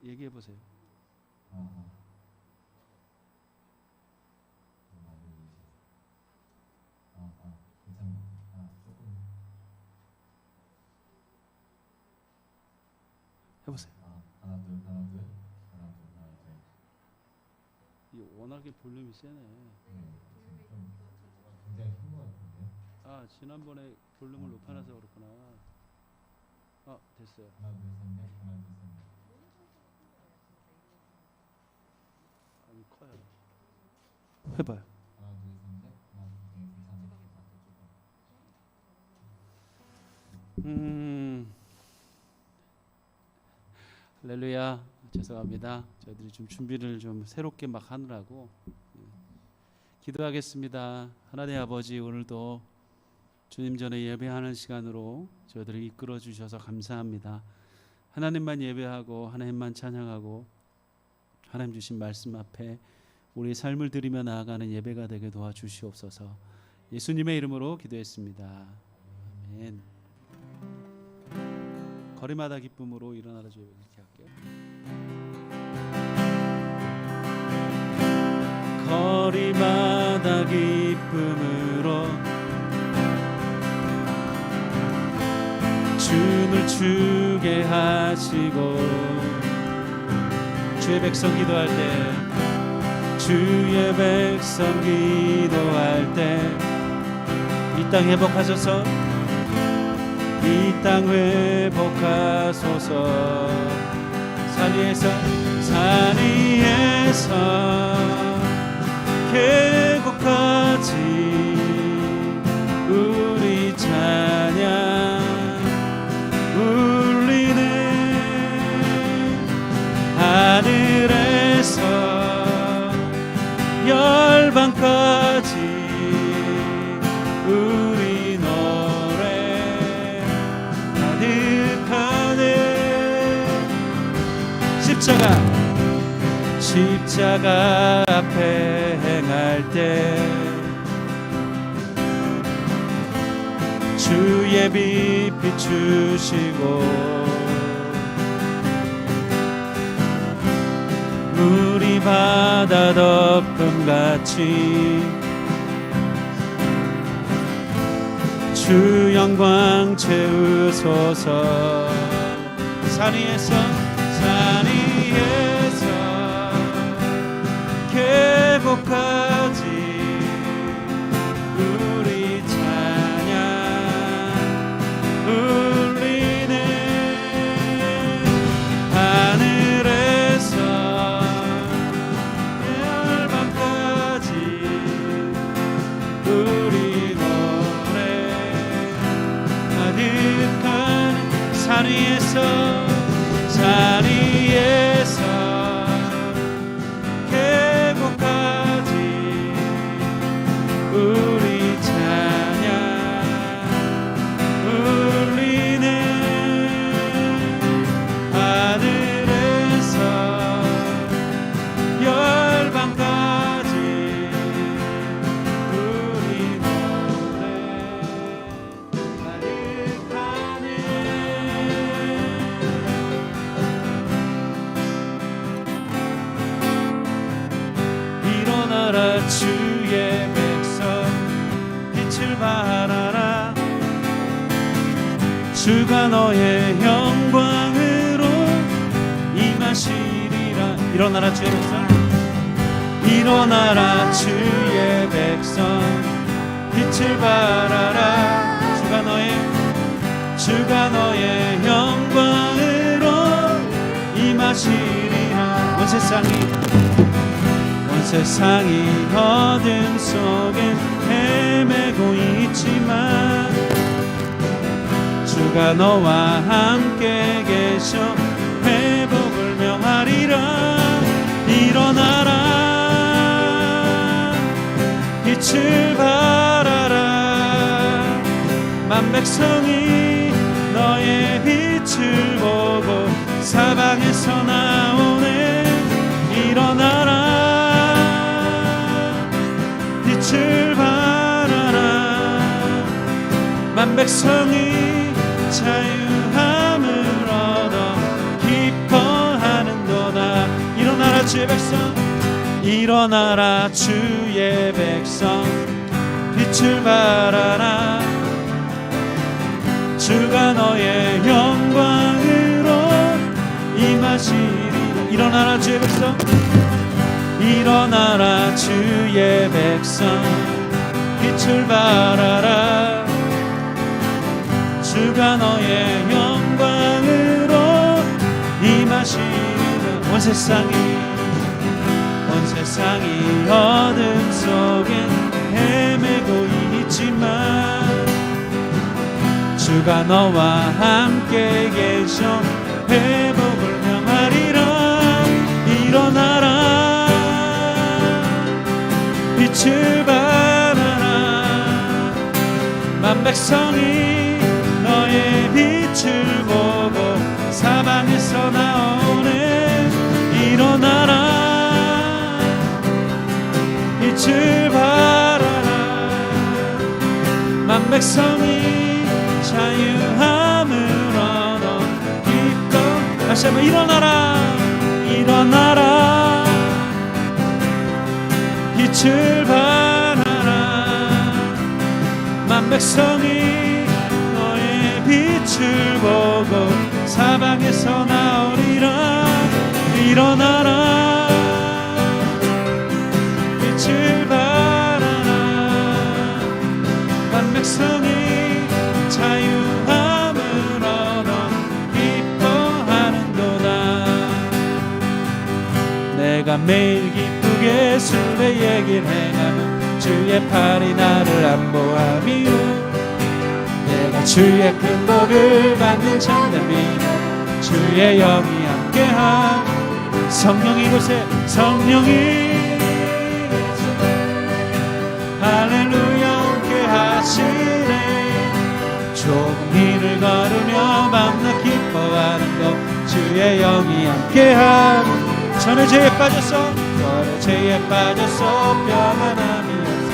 얘기해 보세요. 해보세요. 하나 둘 하나 둘 하나 둘 하나 둘. 이 워낙에 볼륨이 세네. 좀 굉장히 큰 것 같은데. 아, 지난번에 볼륨을 높여놔서 그렇구나. 아, 됐어요. 하나 둘 셋 넷 하나 둘 셋 넷. 아니, 커요. 해봐요. 하나 둘 셋 넷 하나 둘 셋 조금. 할렐루야. 죄송합니다. 저희들이 좀 준비를 좀 새롭게 막 하느라고. 기도하겠습니다. 하나님 아버지, 오늘도 주님 전에 예배하는 시간으로 저희들을 이끌어 주셔서 감사합니다. 하나님만 예배하고 하나님만 찬양하고 하나님 주신 말씀 앞에 우리의 삶을 드리며 나아가는 예배가 되게 도와주시옵소서. 예수님의 이름으로 기도했습니다. 아멘. 거리마다 기쁨으로 일어나라 주여, 이렇게 할게요. 거리마다 기쁨으로 춤을 추게 하시고, 주의 백성 기도할 때, 주의 백성 기도할 때 이 땅 회복하소서, 이 땅 회복하소서. 산 위에서 계곡까지 우리 찬양 울리네. 하늘에서 열방까지 우리 노래 가득하네. 십자가 앞에 행할 때 주의 빛 비추시고, 물이 바다 덮음같이 주 영광 채우소서. 산 위에서 계곡까지 우리 찬양 울리네. 하늘에서 열방까지 우리 노래 가득한 산 위에서 우리 찬양 울리네. 하늘에서 열방까지 우리 노래 가득하네. 일어나라 주의 바라라. 주가 너의 영광으로 임하시리라. 일어나라 주의 백성, 일어나라 주의 백성, 빛을 발하라. 주가 너의 영광으로 임하시리라. 온 세상이 어둠 속에 헤매고 있지만 주가 너와 함께 계셔 회복을 명하리라. 일어나라, 빛을 발하라. 만 백성이 너의 빛을 보고 사방에서 나오네. 일어나라, 빛을 발하라. 만 백성이 자유함을 얻어 기뻐하는 주의 백성 일어나라 주의 백성 빛을 발하라 주가 너의 영광으로 임하시리라 일어나라 주의 백성 일어나라 주의 백성 빛을 발하라 주가 너의 영광으로 임하시리라 온 세상이 어둠 속에 헤매고 있지만 주가 너와 함께 계셔 회복을 명하리라 일어나라 빛을 발하라 만 백성이 너의 빛을 보고 사방에서 나오네 일어나라 빛을 발하라 만 백성이 자유함을 얻어 기뻐 다시 한번 일어나라 빛을 발하라 만 백성이 너의 빛을 보고 사방에서 나오리라 일어나라 빛을 발하라 만 백성이 자유함을 얻어 기뻐하는도다 내가 매일 기쁘게 술의 얘기를 행하며 주의 팔이 나를 안보하며 내가 주의 큰 복을 받는 참됨이며 주의 영이 함께함 성령이 이곳에 성령이 할렐루야 함께 하시네 좁은 길을 걸으며 밤낮 기뻐하는 것 주의 영이 함께함 전에 죄에 빠졌어 평안함이 없어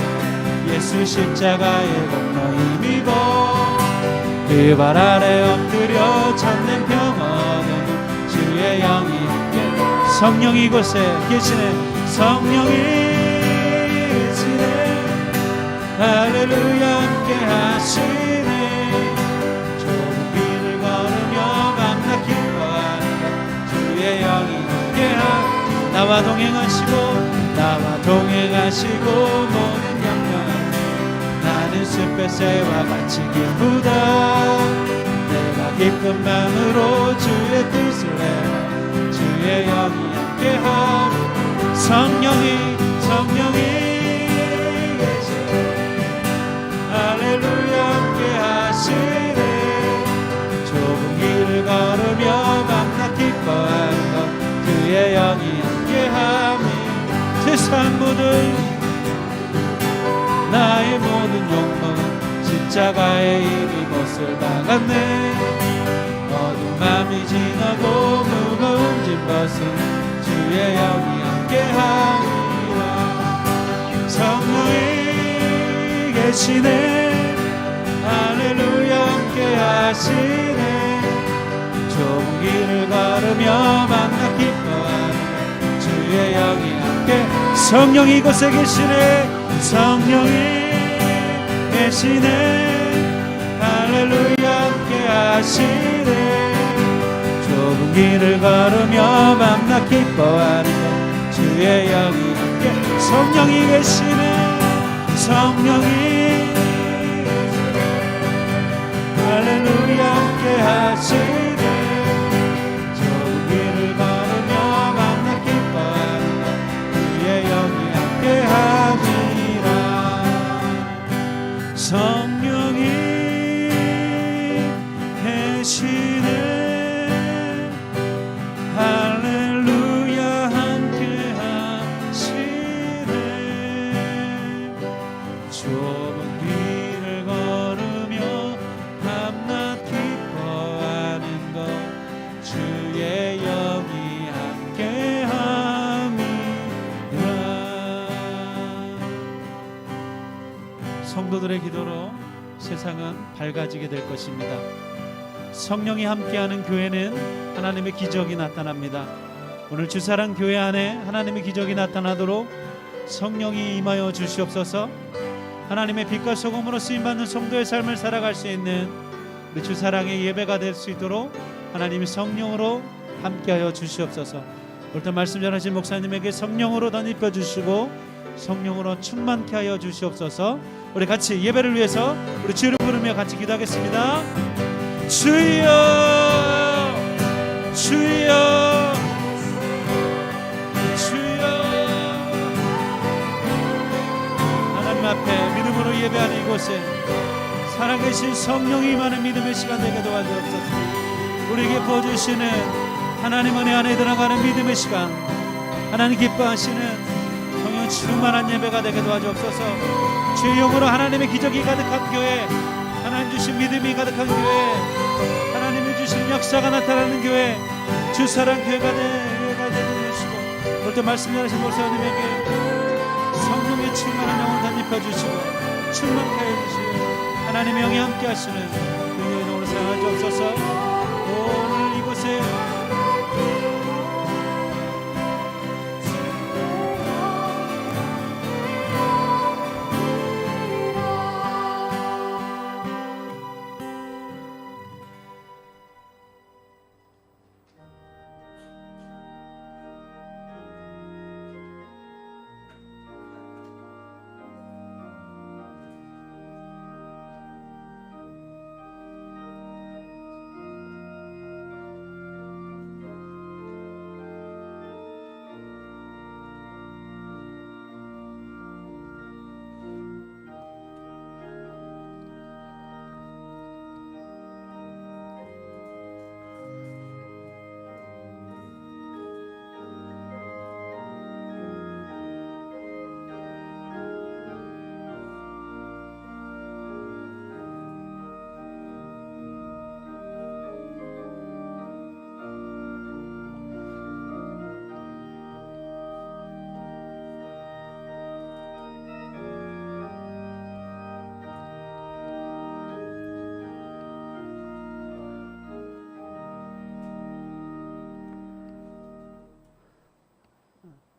예수 십자가의 공로 힘입어 그 발 아래 엎드려 참된 평안은 주의 영이 함께 성령이 이곳에 계시네 성령이 계시네 할렐루야 함께 하시네 좁은 길을 걸으며 밤낮 기뻐하는 주의 영이 함께하 나와 동행하시고 모든 영광 나는 숲의 새와 같이 기쁘다 내가 기쁜 마음으로 주의 뜻을 해 주의 영이 함께함 성령이 계시네 할렐루야 함께 하시네 좁은 길을 걸으며 밤낮 기뻐하는 것 그의 영이 함께함이 세상 모든 나의 모든 욕망은 십자가에 이미 못을 박았네 어두운 밤이 지나고 무거운 짐 벗은 주의 영이 함께함이라 성령이 계시네 할렐루야 함께 하시네 좁은 길을 걸으며 만나 기뻐하는 주의 영이 함께 성령이 이곳에 계시네 성령이 계시네 할렐루야 함께 하시네 좁은 길을 걸으며 만나 기뻐하는 주의 영이 함께 성령이 계시네 성령이 할렐루야 함께 하시네 좁은 길을 걸으며 만나 기뻐하는 주의 영이 함께 함이라 성령이 계시네 할렐루야 함께 하시네 좁은 길을 걸으며 밤낮 기뻐하는 것 주의 영이 함께 함이라 성도들의 기도로 세상은 밝아지게 될 것입니다. 성령이 함께하는 교회는 하나님의 기적이 나타납니다. 오늘 주사랑 교회 안에 하나님의 기적이 나타나도록 성령이 임하여 주시옵소서. 하나님의 빛과 소금으로 쓰임받는 성도의 삶을 살아갈 수 있는 우리 주사랑의 예배가 될 수 있도록 하나님이 성령으로 함께하여 주시옵소서. 오늘 말씀 전하신 목사님에게 성령으로 덧입혀 주시고 성령으로 충만케 하여 주시옵소서. 우리 같이 예배를 위해서 우리 주를 부르며 같이 기도하겠습니다. 주여 주여 주여. 하나님 앞에 믿음으로 예배하는 이곳에 살아계신 성령이 임하는 믿음의 시간 되게 도와주옵소서. 우리에게 부어주시는 하나님 은혜 안에 들어가는 믿음의 시간, 하나님 기뻐하시는 성령 충만한 예배가 되게 도와주옵소서. 주의 영으로 하나님의 기적이 가득한 교회, 하나님 주신 믿음이 가득한 교회, 하나님이 주신 역사가 나타나는 교회, 주사랑 교회가 되게 해주시고, 오늘 또 말씀 전하신 목사님에게 성령의 충만한 영을 덧입혀 주시고 충만케 해주시고 하나님의 영이 함께 하시는 교회의 영으로 사용하여 주옵소서. 오늘 이곳에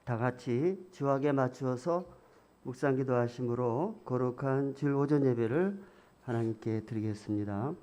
다 같이 주악에 맞추어서 묵상 기도하심으로 거룩한 주일 오전 예배를 하나님께 드리겠습니다.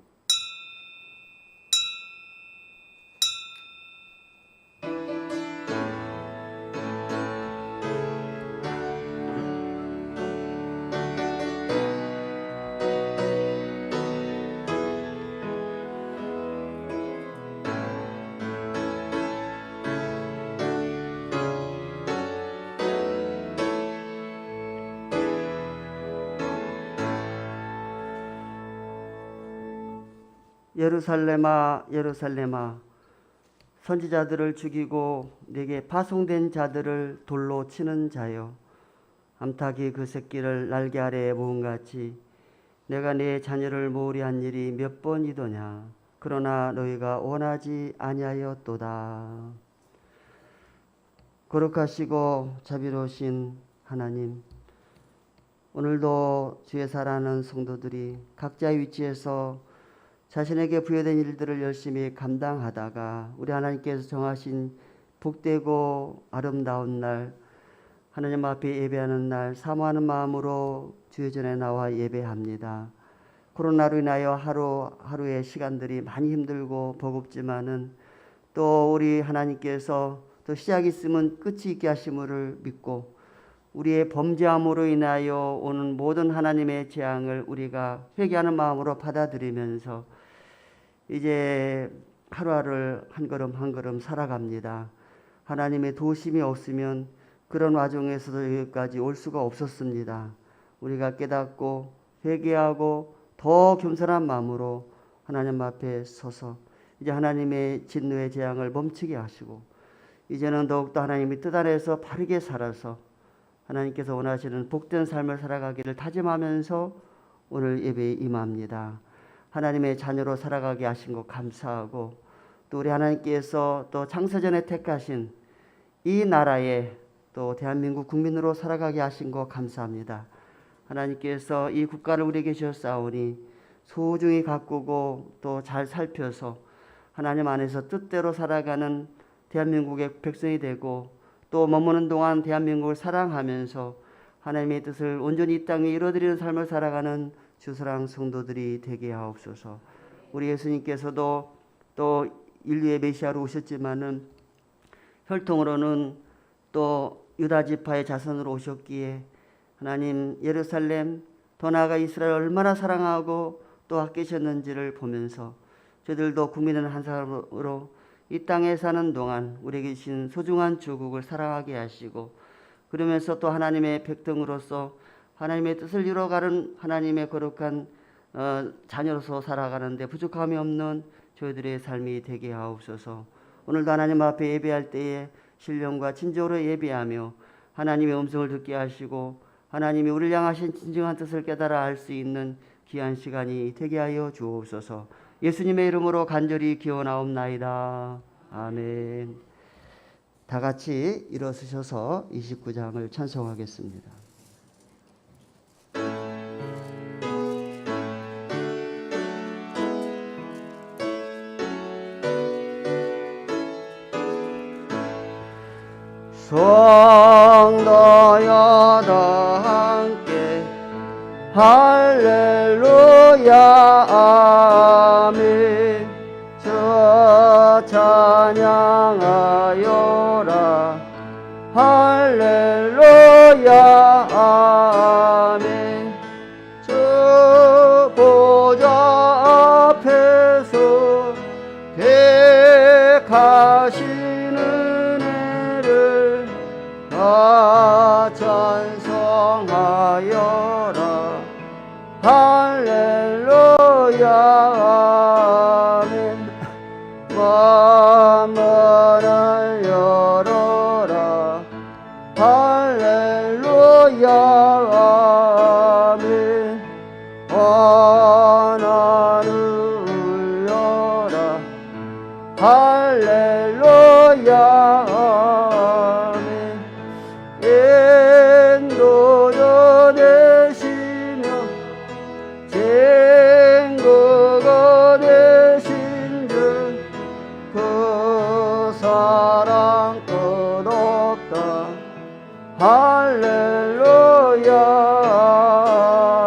예루살렘아 예루살렘아 선지자들을 죽이고 내게 파송된 자들을 돌로 치는 자여, 암탉이 그 새끼를 날개 아래에 모음같이 내가 내 자녀를 모으리 한 일이 몇 번이더냐. 그러나 너희가 원하지 아니하였도다. 거룩하시고 자비로우신 하나님, 오늘도 주의 사랑하는 성도들이 각자의 위치에서 자신에게 부여된 일들을 열심히 감당하다가 우리 하나님께서 정하신 복되고 아름다운 날, 하나님 앞에 예배하는 날 사모하는 마음으로 주의 전에 나와 예배합니다. 코로나로 인하여 하루하루의 시간들이 많이 힘들고 버겁지만은 또 우리 하나님께서 또 시작이 있으면 끝이 있게 하심을 믿고 우리의 범죄함으로 인하여 오는 모든 하나님의 재앙을 우리가 회개하는 마음으로 받아들이면서 이제 하루하루를 한 걸음 한 걸음 살아갑니다. 하나님의 도우심이 없으면 그런 와중에서도 여기까지 올 수가 없었습니다. 우리가 깨닫고 회개하고 더 겸손한 마음으로 하나님 앞에 서서 이제 하나님의 진노의 재앙을 멈추게 하시고 이제는 더욱더 하나님의 뜻 안에서 바르게 살아서 하나님께서 원하시는 복된 삶을 살아가기를 다짐하면서 오늘 예배에 임합니다. 하나님의 자녀로 살아가게 하신 것 감사하고 또 우리 하나님께서 또 창세전에 택하신 이 나라에 또 대한민국 국민으로 살아가게 하신 것 감사합니다. 하나님께서 이 국가를 우리에게 주셨사오니 소중히 가꾸고 또 잘 살펴서 하나님 안에서 뜻대로 살아가는 대한민국의 백성이 되고 또 머무는 동안 대한민국을 사랑하면서 하나님의 뜻을 온전히 이 땅에 이루어드리는 삶을 살아가는 주사랑 성도들이 되게 하옵소서. 우리 예수님께서도 또 인류의 메시아로 오셨지만은 혈통으로는 또 유다 지파의 자손으로 오셨기에 하나님 예루살렘 더 나아가 이스라엘 얼마나 사랑하고 또 아끼셨는지를 보면서 저희들도 국민은 한 사람으로 이 땅에 사는 동안 우리에게 주신 소중한 조국을 사랑하게 하시고 그러면서 또 하나님의 백성으로서 하나님의 뜻을 이루어가는 하나님의 거룩한 자녀로서 살아가는데 부족함이 없는 저희들의 삶이 되게 하옵소서. 오늘도 하나님 앞에 예배할 때에 신령과 진정으로 예배하며 하나님의 음성을 듣게 하시고 하나님이 우리를 향하신 진정한 뜻을 깨달아 알 수 있는 귀한 시간이 되게 하여 주옵소서. 예수님의 이름으로 간절히 기원하옵나이다. 아멘. 다 같이 일어서셔서 29장을 찬송하겠습니다. 성도여 다 함께 할렐루야 아멘. 저 찬양하여라 할렐루야 아멘. 저 보좌 앞에서 택하시는 애를 다 찬송하여라 할렐루야 아멘. 마음을 열어라 할렐루야 아멘. 원한을 울려라 할렐루야 아멘. 인도자 되시며 증거가 되신 주 그 사랑 끝없다 할렐루야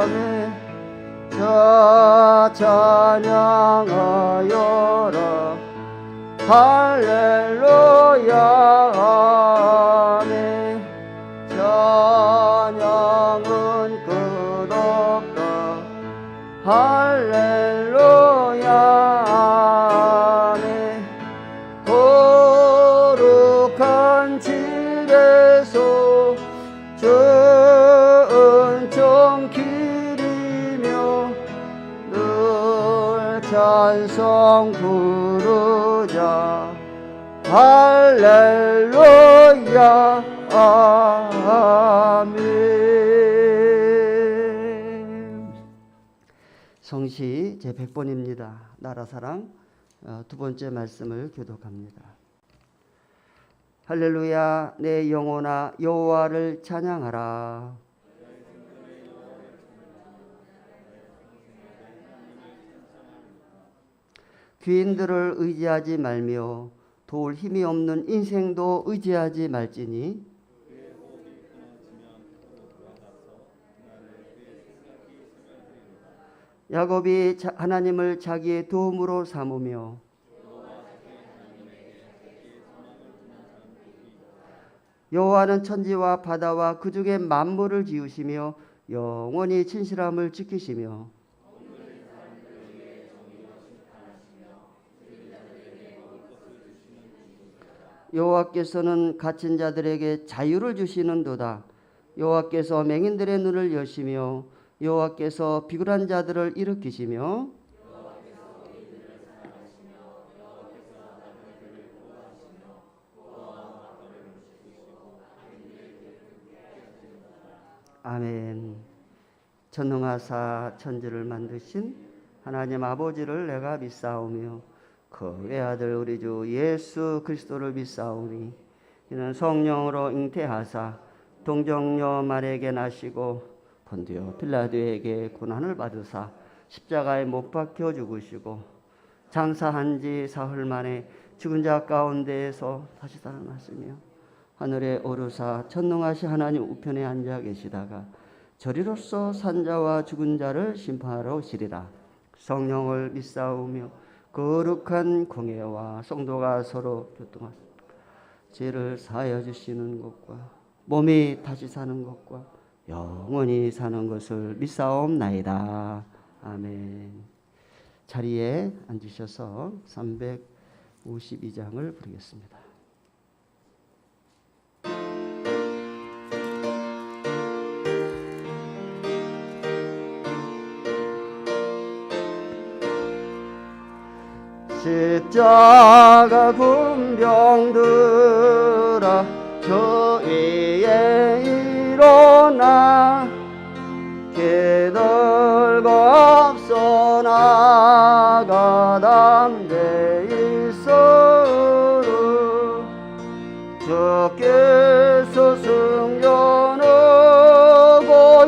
아멘. 자 찬양하여라 할렐루야 아멘. 찬양은 끝없다 할렐루야 아멘. 거룩한 집에서 천천 길이며 늘 찬송 부르자 할렐루야 아멘. 성시 제100번입니다. 나라사랑 두 번째 말씀을 교독합니다. 할렐루야 내 영혼아 여호와를 찬양하라. 귀인들을 의지하지 말며 도울 힘이 없는 인생도 의지하지 말지니 야곱이 하나님을 자기의 도움으로 삼으며 여호와는 천지와 바다와 그 중에 만물을 지으시며 영원히 진실함을 지키시며 여호와께서는 갇힌 자들에게 자유를 주시는도다. 여호와께서 맹인들의 눈을 여시며 여호와께서 비굴한 자들을 일으키시며 아멘. 전능하사 천지를 만드신 하나님 아버지를 내가 믿사오며 그 외아들 우리 주 예수 그리스도를 믿사오니 이는 성령으로 잉태하사 동정녀 마리아에게 나시고 본디오 빌라도에게 고난을 받으사 십자가에 못 박혀 죽으시고 장사한 지 사흘 만에 죽은 자 가운데에서 다시 살아나시며 하늘에 오르사 천능하신 하나님 우편에 앉아 계시다가 저리로서 산자와 죽은 자를 심판하러 오시리라. 성령을 믿사오며 거룩한 공예와 성도가 서로 교통하사 죄를 사하여 주시는 것과 몸이 다시 사는 것과 영원히 사는 것을 믿사옵나이다. 아멘. 자리에 앉으셔서 352장을 부르겠습니다. 십자가 군병들아 저 위에 일어나 기들고 앞서 나가 담대히 서로 주께서 승전하고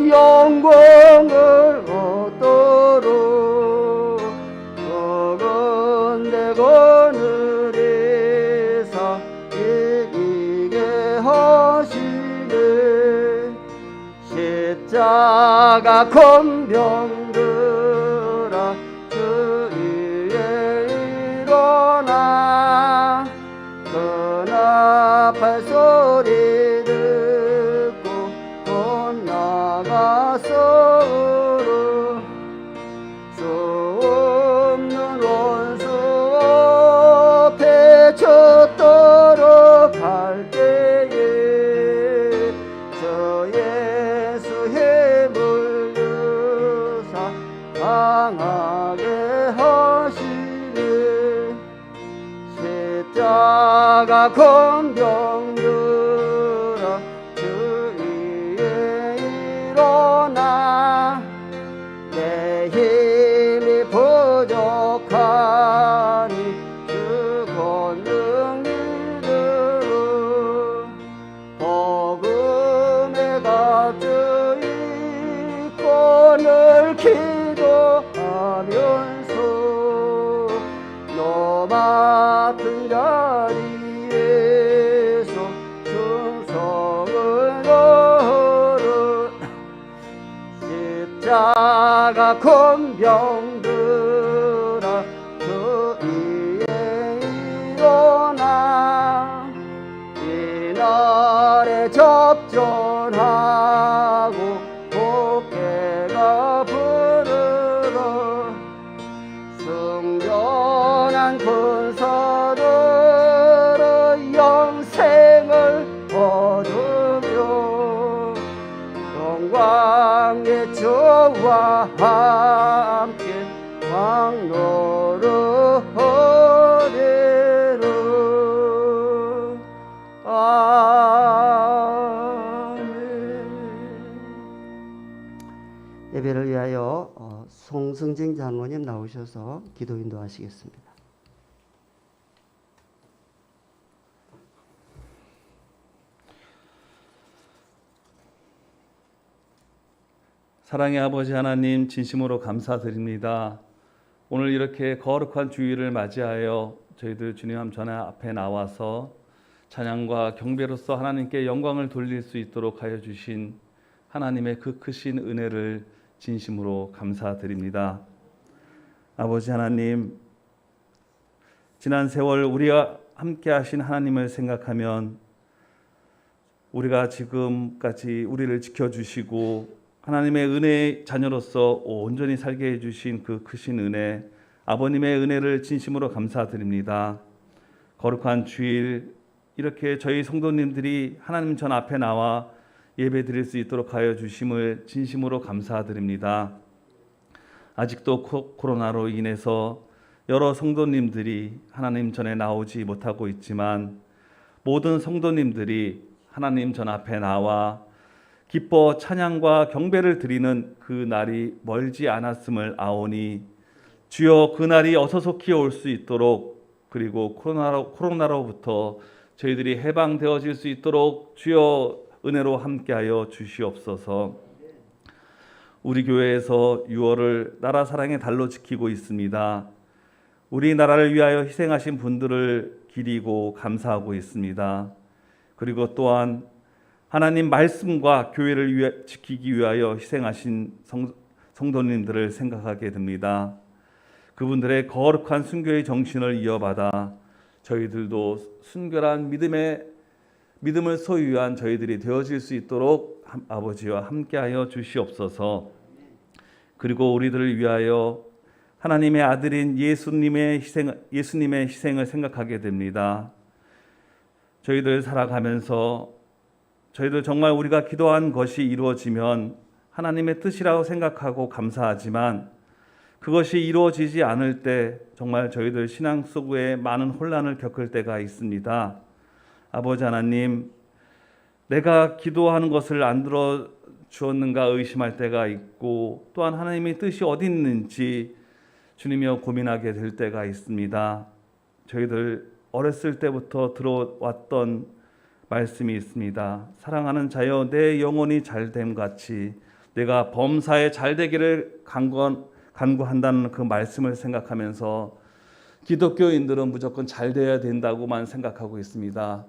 영광을 얻도록 그건대 거느리사 이기게 하시네. 십자가 군병들아 주 위에 일어나 그나팔 소리 듣고 곧 나가서로 수 없는 원수 앞에 쳤도록 갈 때에 저 예수의 물류사 강하게 하시네. 십자가 군병들아 주 위에 일어나 내 힘이 부족하니 주 권능 믿으로 복음의 값주 있고 늘 기도하면서 너 맡은 자리에서 충성을 너를 십자가 군병들아 주 위에 일어나 이날에 접전하고 복개가 부르러 승전한 군사들의 영생을 얻으며 영광의 주와 함께 왕노릇하리라. 아멘. 예배를 위하여 송승진 장로님 나오셔서 기도 인도하시겠습니다. 사랑의 아버지 하나님, 진심으로 감사드립니다. 오늘 이렇게 거룩한 주일을 맞이하여 저희들 주님 전에 앞에 나와서 찬양과 경배로서 하나님께 영광을 돌릴 수 있도록 하여 주신 하나님의 그 크신 은혜를 진심으로 감사드립니다. 아버지 하나님, 지난 세월 우리와 함께 하신 하나님을 생각하면 우리가 지금까지 우리를 지켜주시고 하나님의 은혜의 자녀로서 온전히 살게 해주신 그 크신 은혜, 아버님의 은혜를 진심으로 감사드립니다. 거룩한 주일 이렇게 저희 성도님들이 하나님 전 앞에 나와 예배 드릴 수 있도록 하여 주심을 진심으로 감사드립니다. 아직도 코로나로 인해서 여러 성도님들이 하나님 전에 나오지 못하고 있지만 모든 성도님들이 하나님 전 앞에 나와 기뻐 찬양과 경배를 드리는 그 날이 멀지 않았음을 아오니 주여 그 날이 어서속히 올 수 있도록 그리고 코로나로부터 저희들이 해방되어질 수 있도록 주여 은혜로 함께하여 주시옵소서. 우리 교회에서 6월을 나라 사랑의 달로 지키고 있습니다. 우리나라를 위하여 희생하신 분들을 기리고 감사하고 있습니다. 그리고 또한 하나님 말씀과 교회를 지키기 위하여 희생하신 성도님들을 생각하게 됩니다. 그분들의 거룩한 순교의 정신을 이어받아 저희들도 순결한 믿음을 소유한 저희들이 되어질 수 있도록 아버지와 함께하여 주시옵소서. 그리고 우리들을 위하여 하나님의 아들인 예수님의 희생을 생각하게 됩니다. 저희들 살아가면서 저희들 정말 우리가 기도한 것이 이루어지면 하나님의 뜻이라고 생각하고 감사하지만 그것이 이루어지지 않을 때 정말 저희들 신앙 속에 많은 혼란을 겪을 때가 있습니다. 아버지 하나님, 내가 기도하는 것을 안 들어 주었는가 의심할 때가 있고 또한 하나님의 뜻이 어디 있는지 주님이여 고민하게 될 때가 있습니다. 저희들 어렸을 때부터 들어왔던 말씀이 있습니다. 사랑하는 자여 내 영혼이 잘됨 같이 내가 범사에 잘되기를 간구한다는 그 말씀을 생각하면서 기독교인들은 무조건 잘되어야 된다고만 생각하고 있습니다.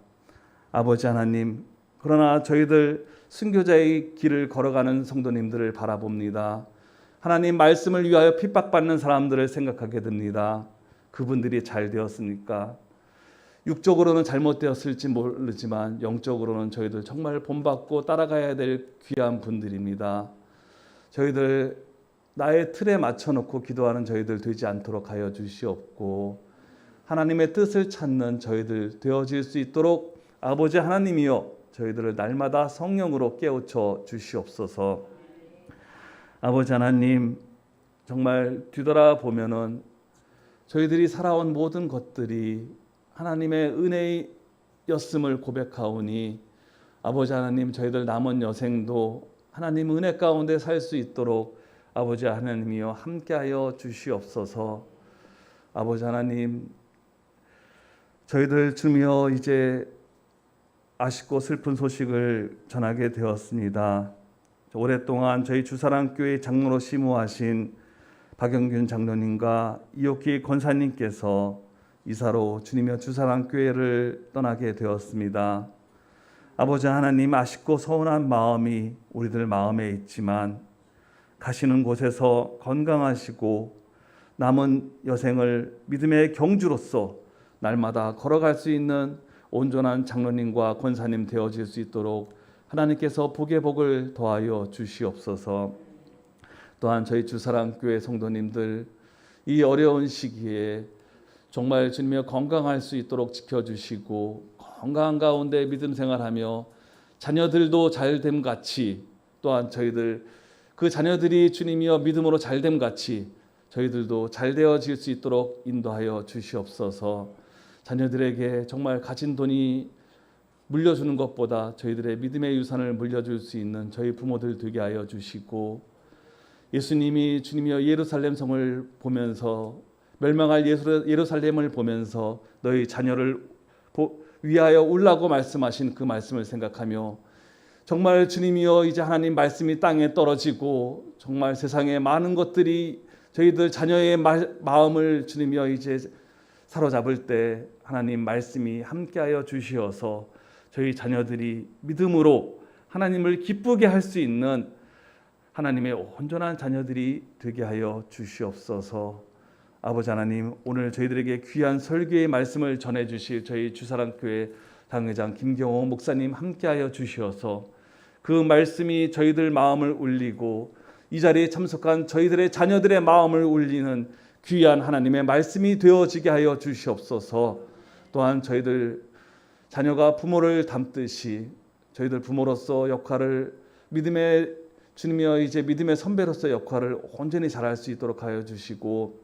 아버지 하나님, 그러나 저희들 순교자의 길을 걸어가는 성도님들을 바라봅니다. 하나님 말씀을 위하여 핍박받는 사람들을 생각하게 됩니다. 그분들이 잘 되었습니까? 육적으로는 잘못되었을지 모르지만 영적으로는 저희들 정말 본받고 따라가야 될 귀한 분들입니다. 저희들 나의 틀에 맞춰놓고 기도하는 저희들 되지 않도록 하여 주시옵고 하나님의 뜻을 찾는 저희들 되어질 수 있도록 아버지 하나님이여 저희들을 날마다 성령으로 깨우쳐 주시옵소서. 아버지 하나님, 정말 뒤돌아보면은 저희들이 살아온 모든 것들이 하나님의 은혜였음을 고백하오니 아버지 하나님, 저희들 남은 여생도 하나님 은혜 가운데 살 수 있도록 아버지 하나님이여 함께하여 주시옵소서. 아버지 하나님, 저희들 주님이여 이제 아쉽고 슬픈 소식을 전하게 되었습니다. 오랫동안 저희 주사랑교회 장로로 심우하신 박영균 장로님과 이옥기 권사님께서 이사로 주님의 주사랑교회를 떠나게 되었습니다. 아버지 하나님, 아쉽고 서운한 마음이 우리들 마음에 있지만 가시는 곳에서 건강하시고 남은 여생을 믿음의 경주로서 날마다 걸어갈 수 있는 온전한 장로님과 권사님 되어질 수 있도록 하나님께서 복의 복을 더하여 주시옵소서. 또한 저희 주사랑교회 성도님들 이 어려운 시기에 정말 주님의 건강할 수 있도록 지켜주시고 건강한 가운데 믿음 생활하며 자녀들도 잘됨 같이 또한 저희들 그 자녀들이 주님이여 믿음으로 잘됨 같이 저희들도 잘 되어질 수 있도록 인도하여 주시옵소서. 자녀들에게 정말 가진 돈이 물려주는 것보다 저희들의 믿음의 유산을 물려줄 수 있는 저희 부모들 되게 하여 주시고 예수님이 주님이여 예루살렘 성을 보면서 멸망할 예루살렘을 보면서 너희 자녀를 위하여 울라고 말씀하신 그 말씀을 생각하며 정말 주님이여 이제 하나님 말씀이 땅에 떨어지고 정말 세상에 많은 것들이 저희들 자녀의 마음을 주님이여 이제 사로잡을 때 하나님 말씀이 함께하여 주시어서 저희 자녀들이 믿음으로 하나님을 기쁘게 할 수 있는 하나님의 온전한 자녀들이 되게 하여 주시옵소서. 아버지 하나님, 오늘 저희들에게 귀한 설교의 말씀을 전해주실 저희 주사랑교회 당회장 김경호 목사님 함께하여 주시어서 그 말씀이 저희들 마음을 울리고 이 자리에 참석한 저희들의 자녀들의 마음을 울리는 귀한 하나님의 말씀이 되어지게 하여 주시옵소서. 또한 저희들 자녀가 부모를 닮듯이 저희들 부모로서 역할을 믿음의 주님이여 이제 믿음의 선배로서 역할을 온전히 잘할 수 있도록 하여 주시고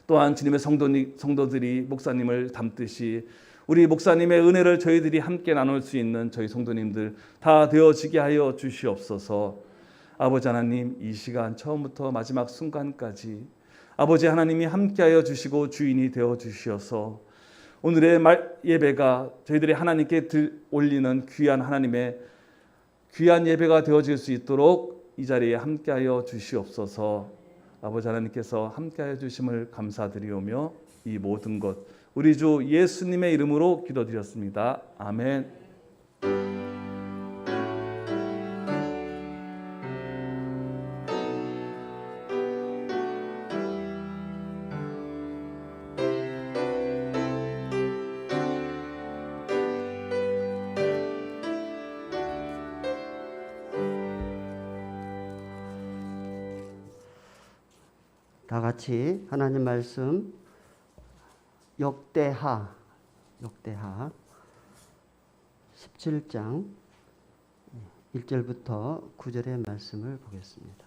또한 주님의 성도들이 목사님을 닮듯이 우리 목사님의 은혜를 저희들이 함께 나눌 수 있는 저희 성도님들 다 되어지게 하여 주시옵소서. 아버지 하나님, 이 시간 처음부터 마지막 순간까지 아버지 하나님이 함께하여 주시고 주인이 되어 주시어서 오늘의 예배가 저희들이 하나님께 올리는 귀한 하나님의 귀한 예배가 되어질 수 있도록 이 자리에 함께하여 주시옵소서. 아버지 하나님께서 함께하여 주심을 감사드리오며 이 모든 것 우리 주 예수님의 이름으로 기도드렸습니다. 아멘. 다 같이 하나님 말씀 역대하 17장 1절부터 9절의 말씀을 보겠습니다.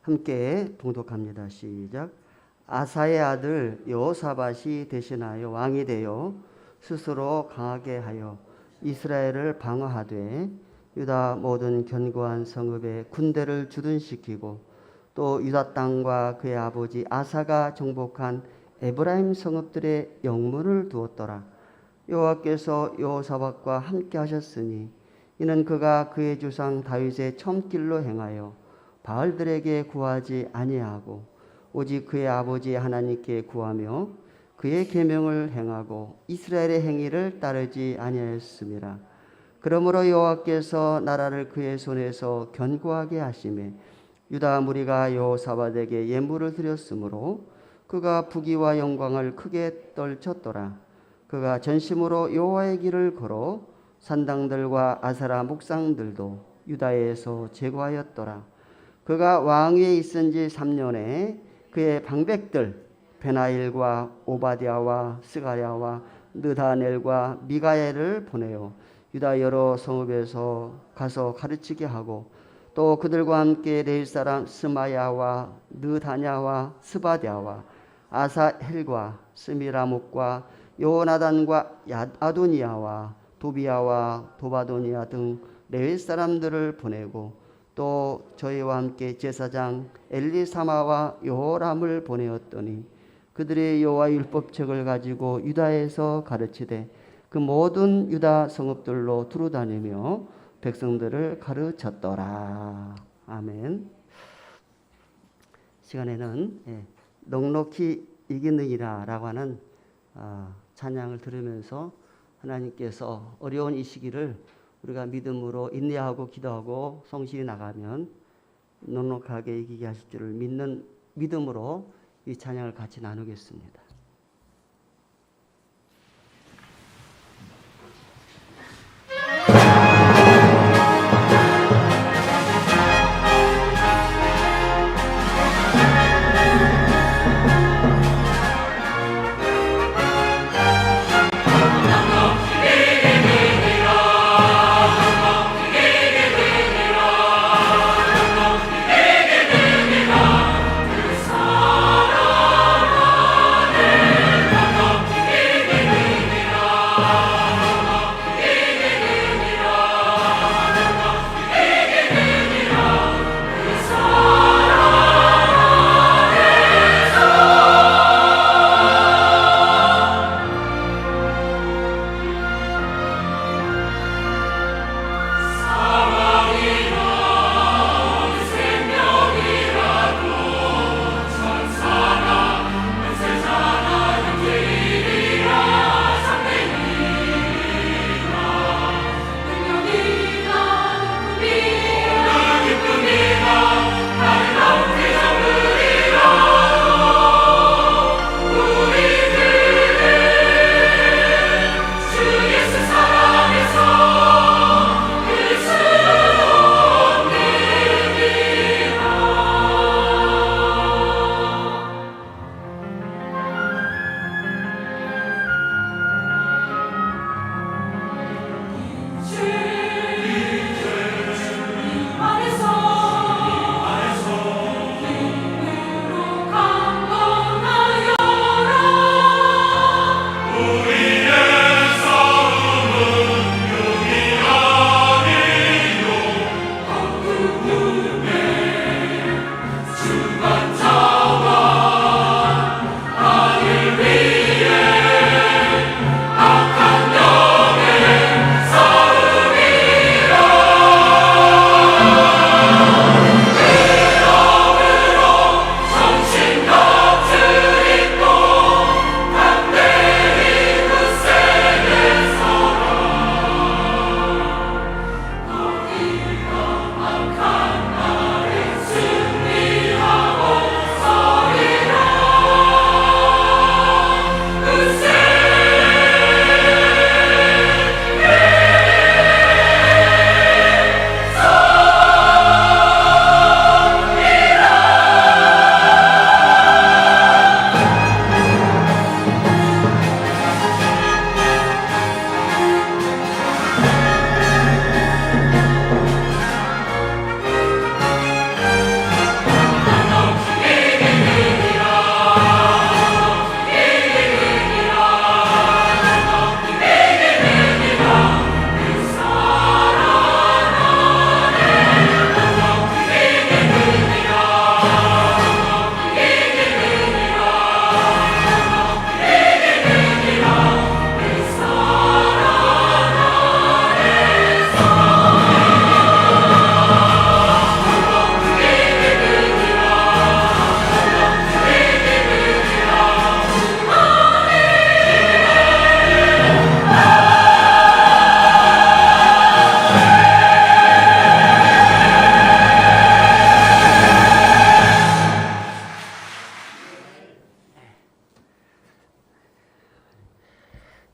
함께 봉독합니다. 시작. 아사의 아들 여호사밧이 대신하여 왕이 되어 스스로 강하게 하여 이스라엘을 방어하되 유다 모든 견고한 성읍에 군대를 주둔시키고 또 유다 땅과 그의 아버지 아사가 정복한 에브라임 성읍들의 영문을 두었더라. 여호와께서 여호사밧과 함께 하셨으니 이는 그가 그의 조상 다윗의 첨길로 행하여 바알들에게 구하지 아니하고 오직 그의 아버지 하나님께 구하며 그의 계명을 행하고 이스라엘의 행위를 따르지 아니하였음이라. 그러므로 여호와께서 나라를 그의 손에서 견고하게 하시매 유다 무리가 여호사밧에게 예물을 드렸으므로 그가 부귀와 영광을 크게 떨쳤더라. 그가 전심으로 여호와의 길을 걸어 산당들과 아사라 목상들도 유다에서 제거하였더라. 그가 왕위에 있은 지 3년에 그의 방백들 베나일과 오바댜와 스가랴와 느다넬과 미가엘을 보내어 유다 여러 성읍에서 가서 가르치게 하고 또 그들과 함께 레위 사람 스마야와 느다냐와 스바랴와 아사헬과 스미라목과 요나단과 아도니아와 도비야와 도바도니아 등 레위 사람들을 보내고 또 저희와 함께 제사장 엘리사마와 요람을 보내었더니 그들의 여호와 율법책을 가지고 유다에서 가르치되 그 모든 유다 성읍들로 두루다니며 백성들을 가르쳤더라. 아멘. 시간에는 넉넉히 이기느니라 라고 하는 찬양을 들으면서 하나님께서 어려운 이 시기를 우리가 믿음으로 인내하고 기도하고 성실히 나가면 넉넉하게 이기게 하실 줄을 믿는 믿음으로 이 찬양을 같이 나누겠습니다. 사랑하네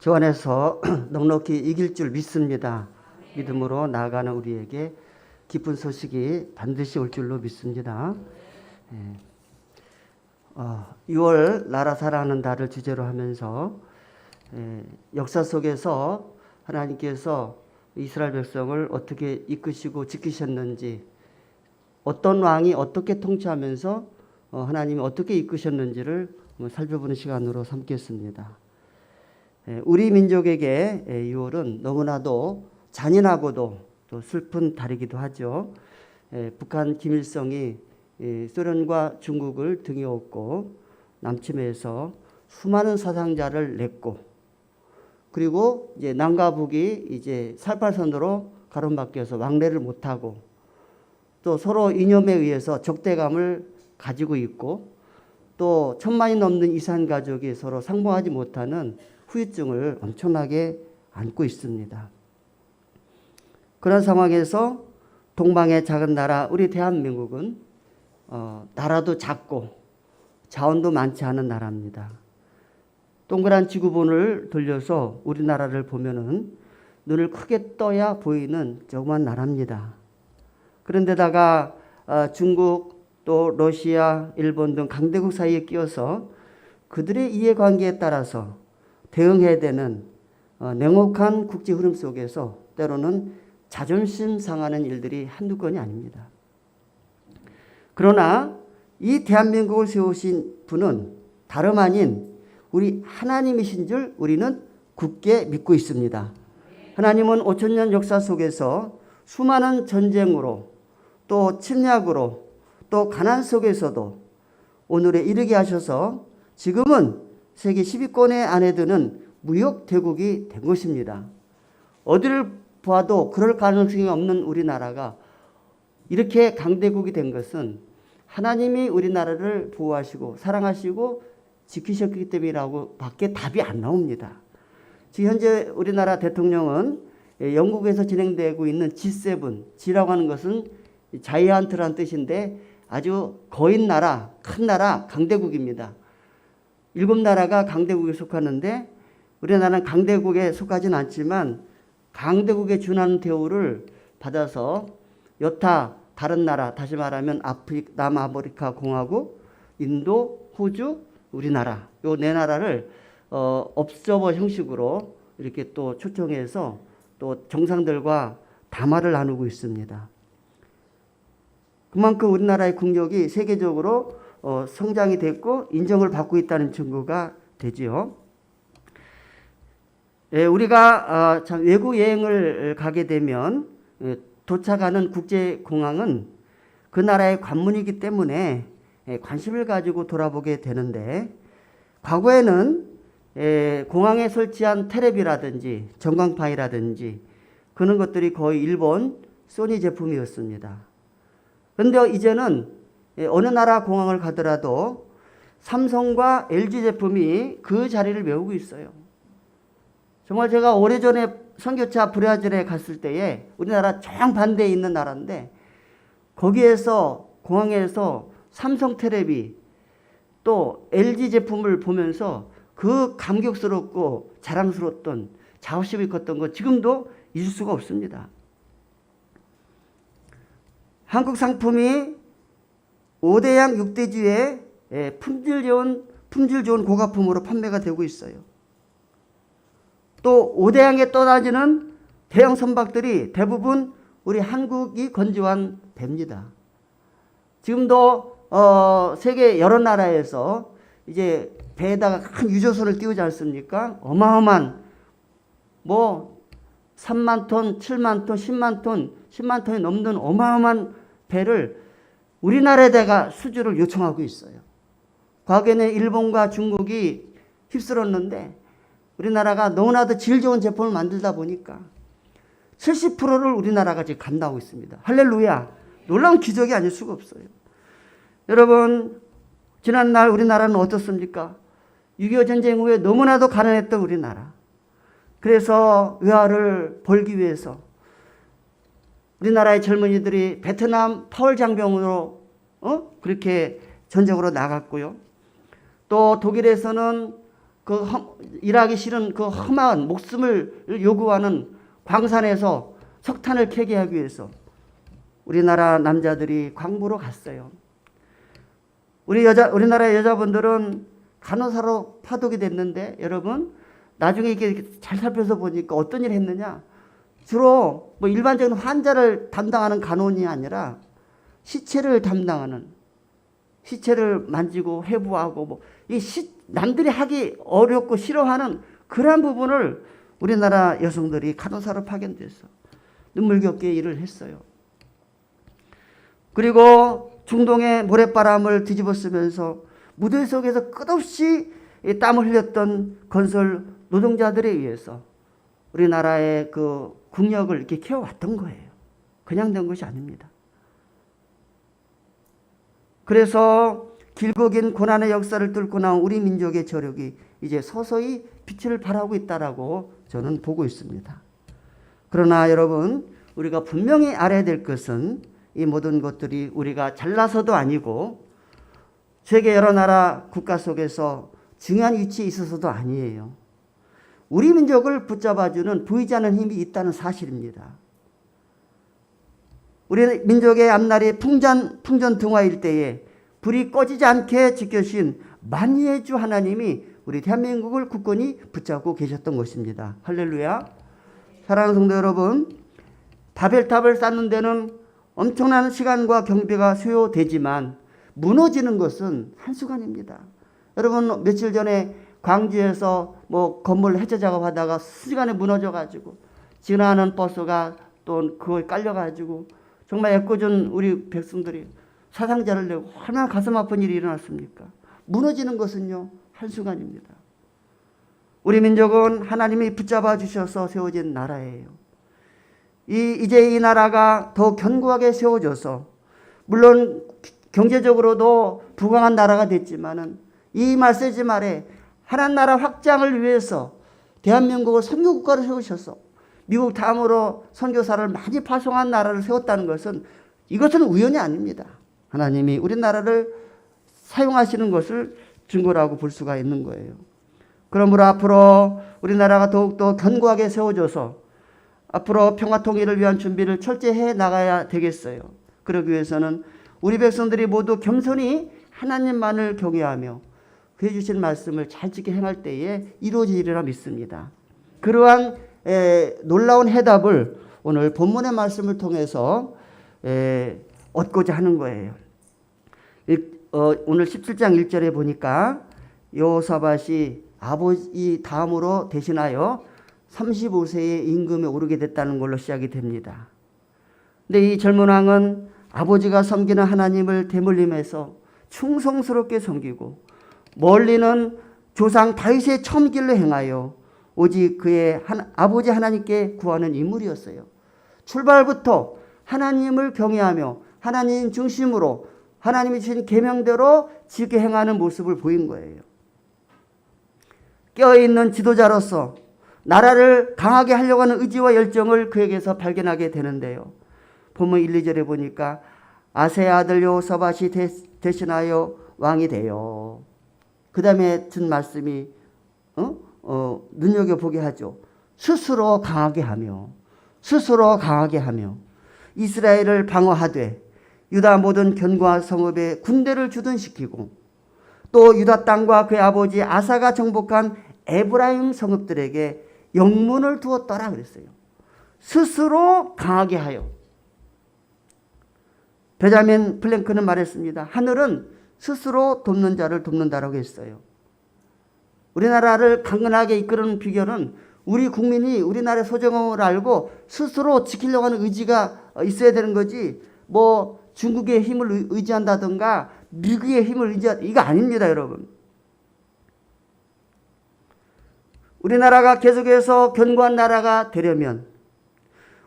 주 안에서 넉넉히 이길 줄 믿습니다. 믿음으로 나아가는 우리에게 기쁜 소식이 반드시 올 줄로 믿습니다. 6월 나라 사랑하는 달을 주제로 하면서 역사 속에서 하나님께서 이스라엘 백성을 어떻게 이끄시고 지키셨는지, 어떤 왕이 어떻게 통치하면서 하나님이 어떻게 이끄셨는지를 살펴보는 시간으로 삼겠습니다. 우리 민족에게 6월은 너무나도 잔인하고도 또 슬픈 달이기도 하죠. 북한 김일성이 소련과 중국을 등에 업고 남침해서 수많은 사상자를 냈고, 그리고 이제 남과 북이 이제 4.18선으로 가로막혀서 왕래를 못하고, 또 서로 이념에 의해서 적대감을 가지고 있고, 또 1000만이 넘는 이산 가족이 서로 상봉하지 못하는 후유증을 엄청나게 안고 있습니다. 그런 상황에서 동방의 작은 나라 우리 대한민국은 나라도 작고 자원도 많지 않은 나라입니다. 동그란 지구본을 돌려서 우리나라를 보면은 눈을 크게 떠야 보이는 조그만 나라입니다. 그런데다가 중국 또 러시아, 일본 등 강대국 사이에 끼어서 그들의 이해관계에 따라서 대응해야 되는 냉혹한 국제 흐름 속에서 때로는 자존심 상하는 일들이 한두 건이 아닙니다. 그러나 이 대한민국을 세우신 분은 다름 아닌 우리 하나님이신 줄 우리는 굳게 믿고 있습니다. 하나님은 5000년 역사 속에서 수많은 전쟁으로 또 침략으로 또 가난 속에서도 오늘에 이르게 하셔서 지금은 세계 10위권에 안에 드는 무역 대국이 된 것입니다. 어디를 봐도 그럴 가능성이 없는 우리나라가 이렇게 강대국이 된 것은 하나님이 우리나라를 보호하시고 사랑하시고 지키셨기 때문이라고 밖에 답이 안 나옵니다. 지금 현재 우리나라 대통령은 영국에서 진행되고 있는 G7, G라고 하는 것은 자이언트라는 뜻인데 아주 거인 나라, 큰 나라, 강대국입니다. 7나라가 강대국에 속하는데 우리나라는 강대국에 속하진 않지만 강대국에 준하는 대우를 받아서 여타 다른 나라, 다시 말하면 남아프리카 공화국, 인도, 호주, 우리나라, 요 네 나라를 업저버 형식으로 이렇게 또 초청해서 또 정상들과 담화를 나누고 있습니다. 그만큼 우리나라의 국력이 세계적으로 성장이 됐고 인정을 받고 있다는 증거가 되지요. 우리가 외국 여행을 가게 되면 도착하는 국제공항은 그 나라의 관문이기 때문에 관심을 가지고 돌아보게 되는데, 과거에는 공항에 설치한 테레비라든지 전광판이라든지 그런 것들이 거의 일본 소니 제품이었습니다. 그런데 이제는 어느 나라 공항을 가더라도 삼성과 LG 제품이 그 자리를 메우고 있어요. 정말 제가 오래전에 선교차 브라질에 갔을 때에 우리나라 정반대에 있는 나라인데 거기에서 공항에서 삼성 테레비 또 LG 제품을 보면서 그 감격스럽고 자랑스러웠던 자부심이 컸던 거 지금도 잊을 수가 없습니다. 한국 상품이 5대양 6대주에 품질 좋은 고가품으로 판매가 되고 있어요. 또 5대양에 떠다니는 대형 선박들이 대부분 우리 한국이 건조한 배입니다. 지금도 세계 여러 나라에서 이제 배에다가 큰 유조선을 띄우지 않습니까? 어마어마한 3만 톤, 7만 톤, 10만 톤, 10만 톤이 넘는 어마어마한 배를 우리나라에다가 수주를 요청하고 있어요. 과거에는 일본과 중국이 휩쓸었는데 우리나라가 너무나도 질 좋은 제품을 만들다 보니까 70%를 우리나라가 지금 감당하고 있습니다. 할렐루야. 놀라운 기적이 아닐 수가 없어요. 여러분, 지난날 우리나라는 어떻습니까? 6.25 전쟁 후에 너무나도 가난했던 우리나라. 그래서 외화를 벌기 위해서 우리나라의 젊은이들이 베트남 파월장병으로 그렇게 전쟁으로 나갔고요. 또 독일에서는 일하기 싫은 그 험한 목숨을 요구하는 광산에서 석탄을 캐게 하기 위해서 우리나라 남자들이 광부로 갔어요. 우리나라 여자분들은 간호사로 파독이 됐는데 여러분 나중에 이렇게 잘 살펴서 보니까 어떤 일을 했느냐? 주로 뭐 일반적인 환자를 담당하는 간호인이 아니라 시체를 담당하는, 시체를 만지고 회부하고 뭐 남들이 하기 어렵고 싫어하는 그러한 부분을 우리나라 여성들이 간호사로 파견돼서 눈물겹게 일을 했어요. 그리고 중동의 모래바람을 뒤집어 쓰면서 무대 속에서 끝없이 땀을 흘렸던 건설 노동자들에 의해서 우리나라의 그 국력을 이렇게 키워왔던 거예요. 그냥 된 것이 아닙니다. 그래서 길고 긴 고난의 역사를 뚫고 나온 우리 민족의 저력이 이제 서서히 빛을 발하고 있다라고 저는 보고 있습니다. 그러나 여러분, 우리가 분명히 알아야 될 것은 이 모든 것들이 우리가 잘나서도 아니고 세계 여러 나라 국가 속에서 중요한 위치에 있어서도 아니에요. 우리 민족을 붙잡아주는 보이지 않는 힘이 있다는 사실입니다. 우리 민족의 앞날이 풍전등화일 때에 불이 꺼지지 않게 지켜주신 만유의 주 하나님이 우리 대한민국을 굳건히 붙잡고 계셨던 것입니다. 할렐루야. 사랑하는 성도 여러분, 바벨탑을 쌓는 데는 엄청난 시간과 경비가 소요되지만 무너지는 것은 한순간입니다. 여러분 며칠 전에 광주에서 뭐 건물 해체 작업하다가 순식간에 무너져가지고 지나가는 버스가 또 그거에 깔려가지고 정말 애꿎은 우리 백성들이 사상자를 내고 얼마나 가슴 아픈 일이 일어났습니까? 무너지는 것은요 한순간입니다. 우리 민족은 하나님이 붙잡아 주셔서 세워진 나라예요. 이제 이 나라가 더 견고하게 세워져서 물론 경제적으로도 부강한 나라가 됐지만은 이 메시지 말에 하나님 나라 확장을 위해서 대한민국을 선교국가로 세우셔서 미국 다음으로 선교사를 많이 파송한 나라를 세웠다는 것은 이것은 우연이 아닙니다. 하나님이 우리나라를 사용하시는 것을 증거라고 볼 수가 있는 거예요. 그러므로 앞으로 우리나라가 더욱더 견고하게 세워져서 앞으로 평화통일을 위한 준비를 철저히 해 나가야 되겠어요. 그러기 위해서는 우리 백성들이 모두 겸손히 하나님만을 경외하며 그해 주신 말씀을 잘 지켜 행할 때에 이루어지리라 믿습니다. 그러한 놀라운 해답을 오늘 본문의 말씀을 통해서 얻고자 하는 거예요. 오늘 17장 1절에 보니까 여호사밧이 아버지 다음으로 대신하여 35세의 임금에 오르게 됐다는 걸로 시작이 됩니다. 근데 이 젊은 왕은 아버지가 섬기는 하나님을 대물림해서 충성스럽게 섬기고 멀리는 조상 다윗의 첨길로 행하여 오직 그의 아버지 하나님께 구하는 인물이었어요. 출발부터 하나님을 경외하며 하나님 중심으로 하나님이 주신 계명대로 지켜 행하는 모습을 보인 거예요. 깨어있는 지도자로서 나라를 강하게 하려고 하는 의지와 열정을 그에게서 발견하게 되는데요. 본문 1, 2절에 보니까 아세의 아들 여호사밧이 대신하여 왕이 되어 그 다음에 든 말씀이 눈여겨보게 하죠. 스스로 강하게 하며 이스라엘을 방어하되 유다 모든 견고한 성읍에 군대를 주둔시키고 또 유다 땅과 그의 아버지 아사가 정복한 에브라임 성읍들에게 영문을 두었더라 그랬어요. 스스로 강하게 하여. 베자민 플랭크는 말했습니다. 하늘은 스스로 돕는 자를 돕는다라고 했어요. 우리나라를 강건하게 이끄는 비결은 우리 국민이 우리나라의 소중함을 알고 스스로 지키려고 하는 의지가 있어야 되는 거지 뭐 중국의 힘을 의지한다든가 미국의 힘을 의지한다 이거 아닙니다 여러분. 우리나라가 계속해서 견고한 나라가 되려면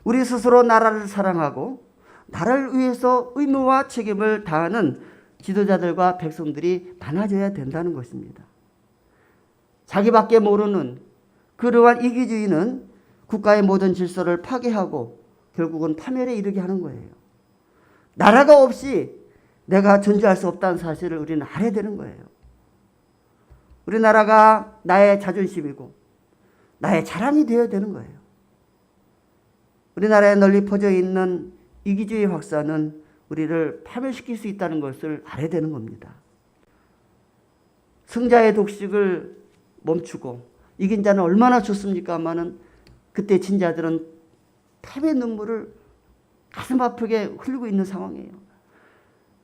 우리 스스로 나라를 사랑하고 나라를 위해서 의무와 책임을 다하는 지도자들과 백성들이 많아져야 된다는 것입니다. 자기밖에 모르는 그러한 이기주의는 국가의 모든 질서를 파괴하고 결국은 파멸에 이르게 하는 거예요. 나라가 없이 내가 존재할 수 없다는 사실을 우리는 알아야 되는 거예요. 우리나라가 나의 자존심이고 나의 자랑이 되어야 되는 거예요. 우리나라에 널리 퍼져 있는 이기주의 확산은 우리를 파멸시킬 수 있다는 것을 알아야 되는 겁니다. 승자의 독식을 멈추고 이긴 자는 얼마나 좋습니까마는 그때 진 자들은 패배의 눈물을 가슴 아프게 흘리고 있는 상황이에요.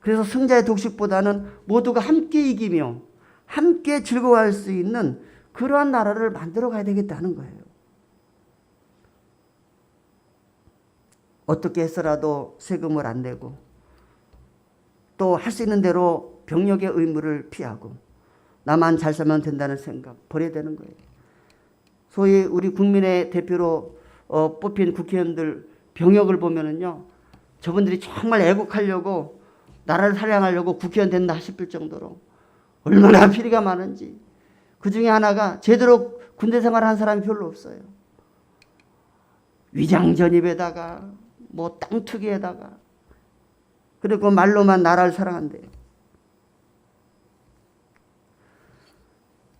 그래서 승자의 독식보다는 모두가 함께 이기며 함께 즐거워할 수 있는 그러한 나라를 만들어 가야 되겠다는 거예요. 어떻게 해서라도 세금을 안 내고 또 할 수 있는 대로 병력의 의무를 피하고 나만 잘 살면 된다는 생각 버려야 되는 거예요. 소위 우리 국민의 대표로 뽑힌 국회의원들 병역을 보면은요, 저분들이 정말 애국하려고 나라를 사랑하려고 국회의원 된다 싶을 정도로 얼마나 피리가 많은지. 그 중에 하나가 제대로 군대 생활한 사람이 별로 없어요. 위장 전입에다가 뭐 땅 투기에다가 그리고 말로만 나라를 사랑한대요.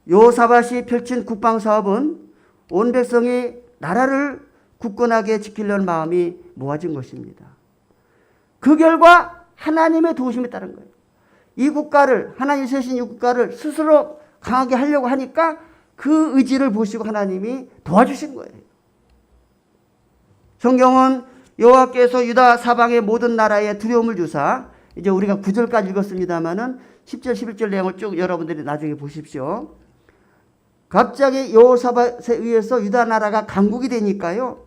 여호사밧이 펼친 국방사업은 온 백성이 나라를 굳건하게 지키려는 마음이 모아진 것입니다. 그 결과 하나님의 도우심에 따른 거예요. 이 국가를, 하나님 세신 이 국가를 스스로 강하게 하려고 하니까 그 의지를 보시고 하나님이 도와주신 거예요. 성경은 여호와께서 유다 사방의 모든 나라에 두려움을 주사, 이제 우리가 9절까지 읽었습니다마는 10절 11절 내용을 쭉 여러분들이 나중에 보십시오. 갑자기 여호사밧에 의해서 유다 나라가 강국이 되니까요,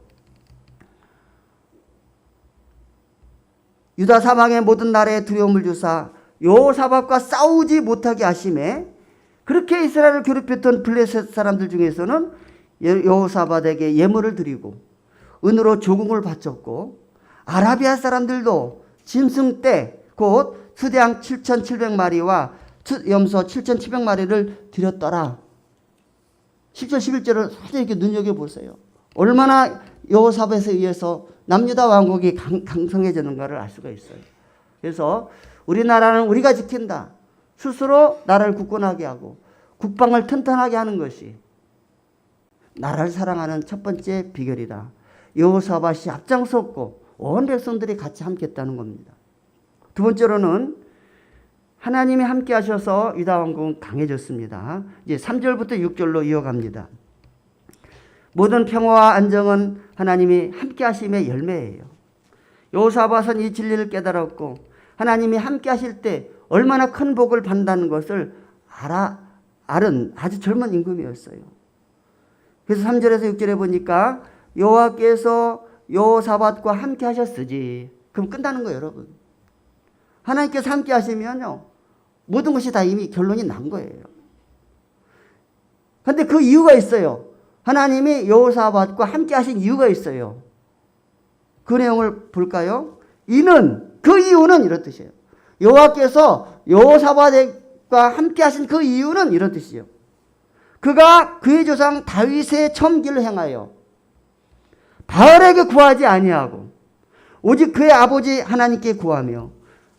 유다 사방의 모든 나라에 두려움을 주사 여호사밧과 싸우지 못하게 하심에, 그렇게 이스라엘을 괴롭혔던 블레셋 사람들 중에서는 여호사밧에게 예물을 드리고 은으로 조공을 바쳤고, 아라비아 사람들도 짐승 떼 곧 수대양 7,700마리와 염소 7,700마리를 드렸더라. 10절 11절을 사실 이렇게 눈여겨보세요. 얼마나 여호사밧에 의해서 남유다 왕국이 강성해졌는가를 알 수가 있어요. 그래서 우리나라는 우리가 지킨다. 스스로 나라를 굳건하게 하고 국방을 튼튼하게 하는 것이 나라를 사랑하는 첫 번째 비결이다. 여호사밧이 앞장섰고 온 백성들이 같이 함께 했다는 겁니다. 두 번째로는 하나님이 함께 하셔서 유다 왕국은 강해졌습니다. 이제 3절부터 6절로 이어갑니다. 모든 평화와 안정은 하나님이 함께 하심의 열매예요. 여호사밧은 이 진리를 깨달았고 하나님이 함께 하실 때 얼마나 큰 복을 받는다는 것을 알은 아주 젊은 임금이었어요. 그래서 3절에서 6절에 보니까 여호와께서 여호사밧과 함께 하셨으지. 그럼 끝나는 거예요, 여러분. 하나님께서 함께 하시면요, 모든 것이 다 이미 결론이 난 거예요. 그런데 그 이유가 있어요. 하나님이 여호사밧과 함께 하신 이유가 있어요. 그 내용을 볼까요? 그 이유는 이런 뜻이에요. 여호와께서 여호사밧과 함께 하신 그 이유는 이런 뜻이에요. 그가 그의 조상 다윗의 첨길을 행하여 바알에게 구하지 아니하고 오직 그의 아버지 하나님께 구하며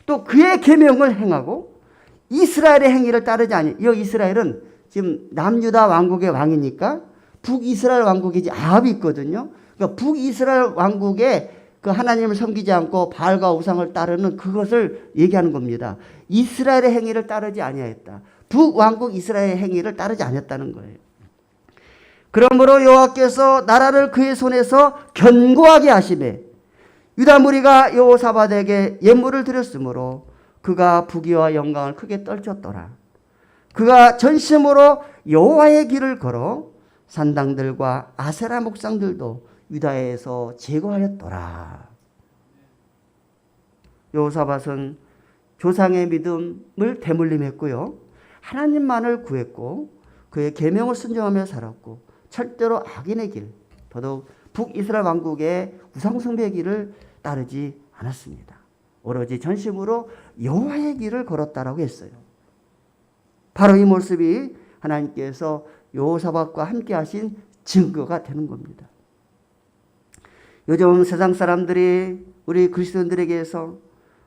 또 그의 계명을 행하고 이스라엘의 행위를 따르지 아니. 이 이스라엘은 지금 남유다 왕국의 왕이니까 북이스라엘 왕국이지 아합이 있거든요. 그러니까 북이스라엘 왕국의 그 하나님을 섬기지 않고 바알과 우상을 따르는 그것을 얘기하는 겁니다. 이스라엘의 행위를 따르지 아니하였다. 북왕국 이스라엘의 행위를 따르지 않았다는 거예요. 그러므로 여호와께서 나라를 그의 손에서 견고하게 하시매 유다 무리가 여호사밧에게 예물을 드렸으므로 그가 부귀와 영광을 크게 떨쳤더라. 그가 전심으로 여호와의 길을 걸어 산당들과 아세라 목상들도 유다에서 제거하였더라. 여호사밧은 조상의 믿음을 대물림했고요, 하나님만을 구했고 그의 계명을 순종하며 살았고 절대로 악인의 길, 더더욱 북이스라엘 왕국의 우상숭배의 길을 따르지 않았습니다. 오로지 전심으로 여호와의 길을 걸었다라고 했어요. 바로 이 모습이 하나님께서 여호사밧과 함께 하신 증거가 되는 겁니다. 요즘 세상 사람들이 우리 그리스도인들에게서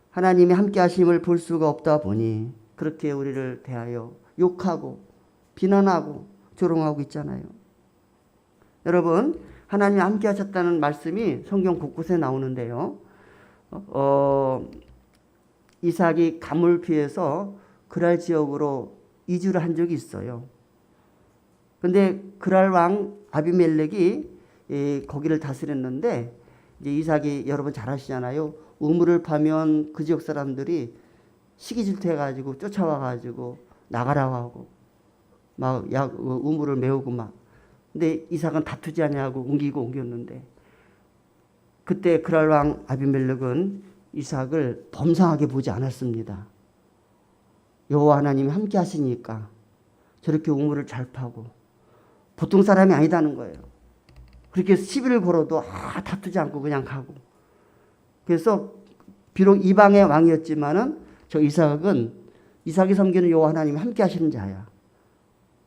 하나님이 함께 하심을 볼 수가 없다 보니 그렇게 우리를 대하여 욕하고 비난하고 조롱하고 있잖아요. 여러분, 하나님이 함께 하셨다는 말씀이 성경 곳곳에 나오는데요. 이삭이 감을 피해서 그랄 지역으로 이주를 한 적이 있어요. 근데 그랄 왕 아비멜렉이 거기를 다스렸는데, 이제 이삭이 여러분 잘 아시잖아요. 우물을 파면 그 지역 사람들이 시기 질투해가지고 쫓아와가지고 나가라고 하고 막 우물을 메우고 막. 근데 이삭은 다투지 않냐고 옮겼는데, 그때 그랄 왕 아비멜렉은 이삭을 범상하게 보지 않았습니다. 여호와 하나님이 함께 하시니까 저렇게 우물을 잘 파고 보통 사람이 아니다는 거예요. 그렇게 시비를 걸어도 다투지 않고 그냥 가고. 그래서 비록 이방의 왕이었지만은 저 이삭이 섬기는 여호와 하나님이 함께 하시는 자야.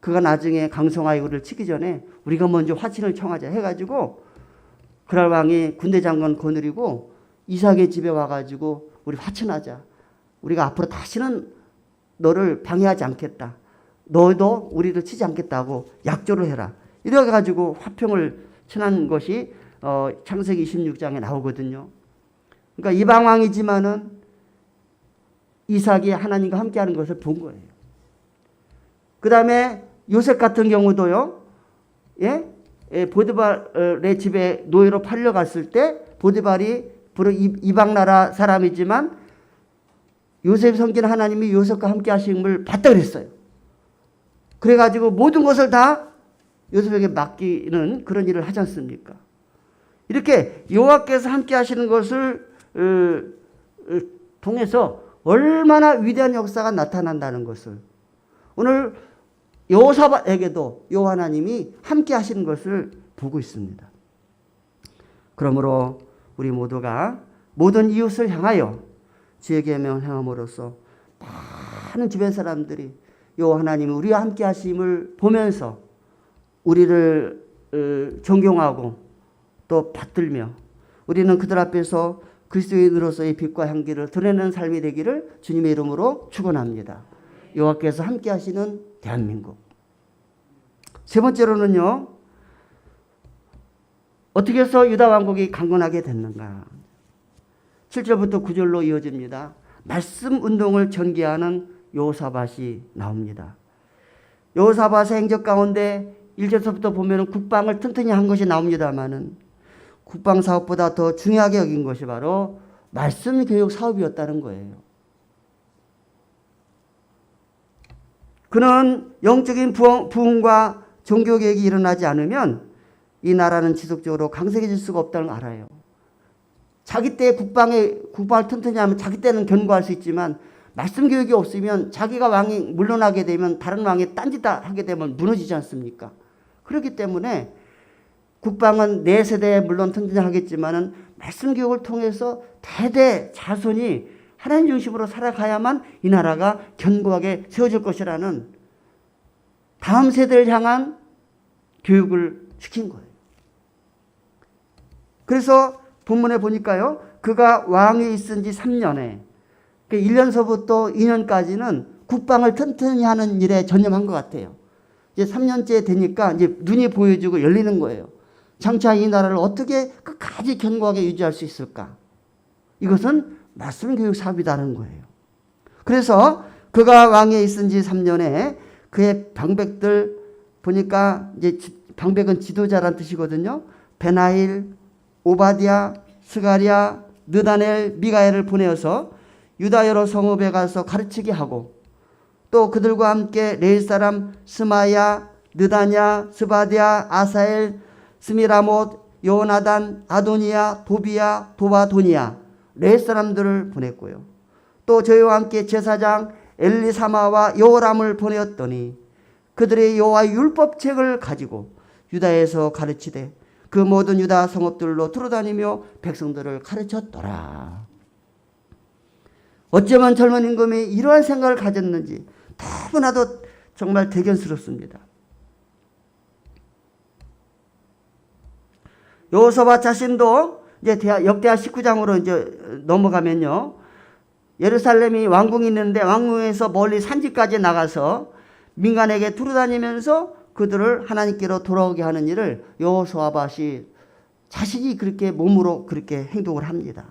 그가 나중에 강성하이고를 치기 전에 우리가 먼저 화친을 청하자 해가지고 그랄 왕이 군대 장관 거느리고 이삭의 집에 와가지고 우리 화친하자. 우리가 앞으로 다시는 너를 방해하지 않겠다. 너도 우리를 치지 않겠다고 약조를 해라. 이래가지고 화평을 친한 것이 창세기 26장에 나오거든요. 그러니까 이방 왕이지만은 이삭이 하나님과 함께하는 것을 본 거예요. 그 다음에 요셉 같은 경우도요. 보디발의 집에 노예로 팔려갔을 때 보디발이 이방 나라 사람이지만 요셉 섬기는 하나님이 요셉과 함께 하심을 봤다 그랬어요. 그래가지고 모든 것을 다 요셉에게 맡기는 그런 일을 하지 않습니까? 이렇게 여호와께서 함께 하시는 것을 통해서 얼마나 위대한 역사가 나타난다는 것을 오늘 여호사밧에게도 여호와 하나님이 함께 하시는 것을 보고 있습니다. 그러므로 우리 모두가 모든 이웃을 향하여 지혜 계명을 행함으로써 많은 주변 사람들이 여호와 하나님이 우리와 함께 하심을 보면서 우리를 존경하고 또 받들며 우리는 그들 앞에서 그리스도인으로서의 빛과 향기를 드러내는 삶이 되기를 주님의 이름으로 축원합니다. 여호와께서 함께 하시는 대한민국. 세 번째로는요. 어떻게 해서 유다 왕국이 강건하게 됐는가. 7절부터 9절로 이어집니다. 말씀 운동을 전개하는 여호사밧이 나옵니다. 여호사밧의 행적 가운데 1절부터 보면 국방을 튼튼히 한 것이 나옵니다마는 국방 사업보다 더 중요하게 여긴 것이 바로 말씀 교육 사업이었다는 거예요. 그는 영적인 부흥과 종교 개혁이 일어나지 않으면 이 나라는 지속적으로 강성해질 수가 없다는 걸 알아요. 자기 때 국방을 튼튼히 하면 자기 때는 견고할 수 있지만 말씀 교육이 없으면 자기가 왕이 물러나게 되면 다른 왕이 딴짓 하게 되면 무너지지 않습니까? 그렇기 때문에 국방은 내 세대에 물론 튼튼히 하겠지만은 말씀 교육을 통해서 대대 자손이 하나님 중심으로 살아가야만 이 나라가 견고하게 세워질 것이라는 다음 세대를 향한 교육을 시킨 거예요. 그래서 본문에 보니까요. 그가 왕위에 있은 지 3년에 1년서부터 2년까지는 국방을 튼튼히 하는 일에 전념한 것 같아요. 이제 3년째 되니까 이제 눈이 보여지고 열리는 거예요. 장차 이 나라를 어떻게 끝까지 견고하게 유지할 수 있을까? 이것은 말씀 교육 사업이라는 거예요. 그래서 그가 왕위에 있은 지 3년에 그의 방백들 보니까 이제 방백은 지도자란 뜻이거든요. 베나일, 오바디아, 스가랴, 느다넬, 미가엘을 보내어서 유다 여러 성읍에 가서 가르치게 하고 또 그들과 함께 레위 사람 스마야, 느다냐, 스바디아, 아사엘, 스미라못, 요나단, 아도니아, 도비야, 도바도니아 레위 사람들을 보냈고요. 또 저희와 함께 제사장 엘리사마와 요람을 보내었더니 그들의 여호와의 율법책을 가지고 유다에서 가르치되 그 모든 유다 성읍들로 돌아다니며 백성들을 가르쳤더라. 어쩌면 젊은 임금이 이러한 생각을 가졌는지 너무나도 정말 대견스럽습니다. 여호사밧 자신도 이제 역대하 19장으로 이제 넘어가면요. 예루살렘이 왕궁이 있는데 왕궁에서 멀리 산지까지 나가서 민간에게 두루다니면서 그들을 하나님께로 돌아오게 하는 일을 여호수아밧이 자신이 그렇게 몸으로 그렇게 행동을 합니다.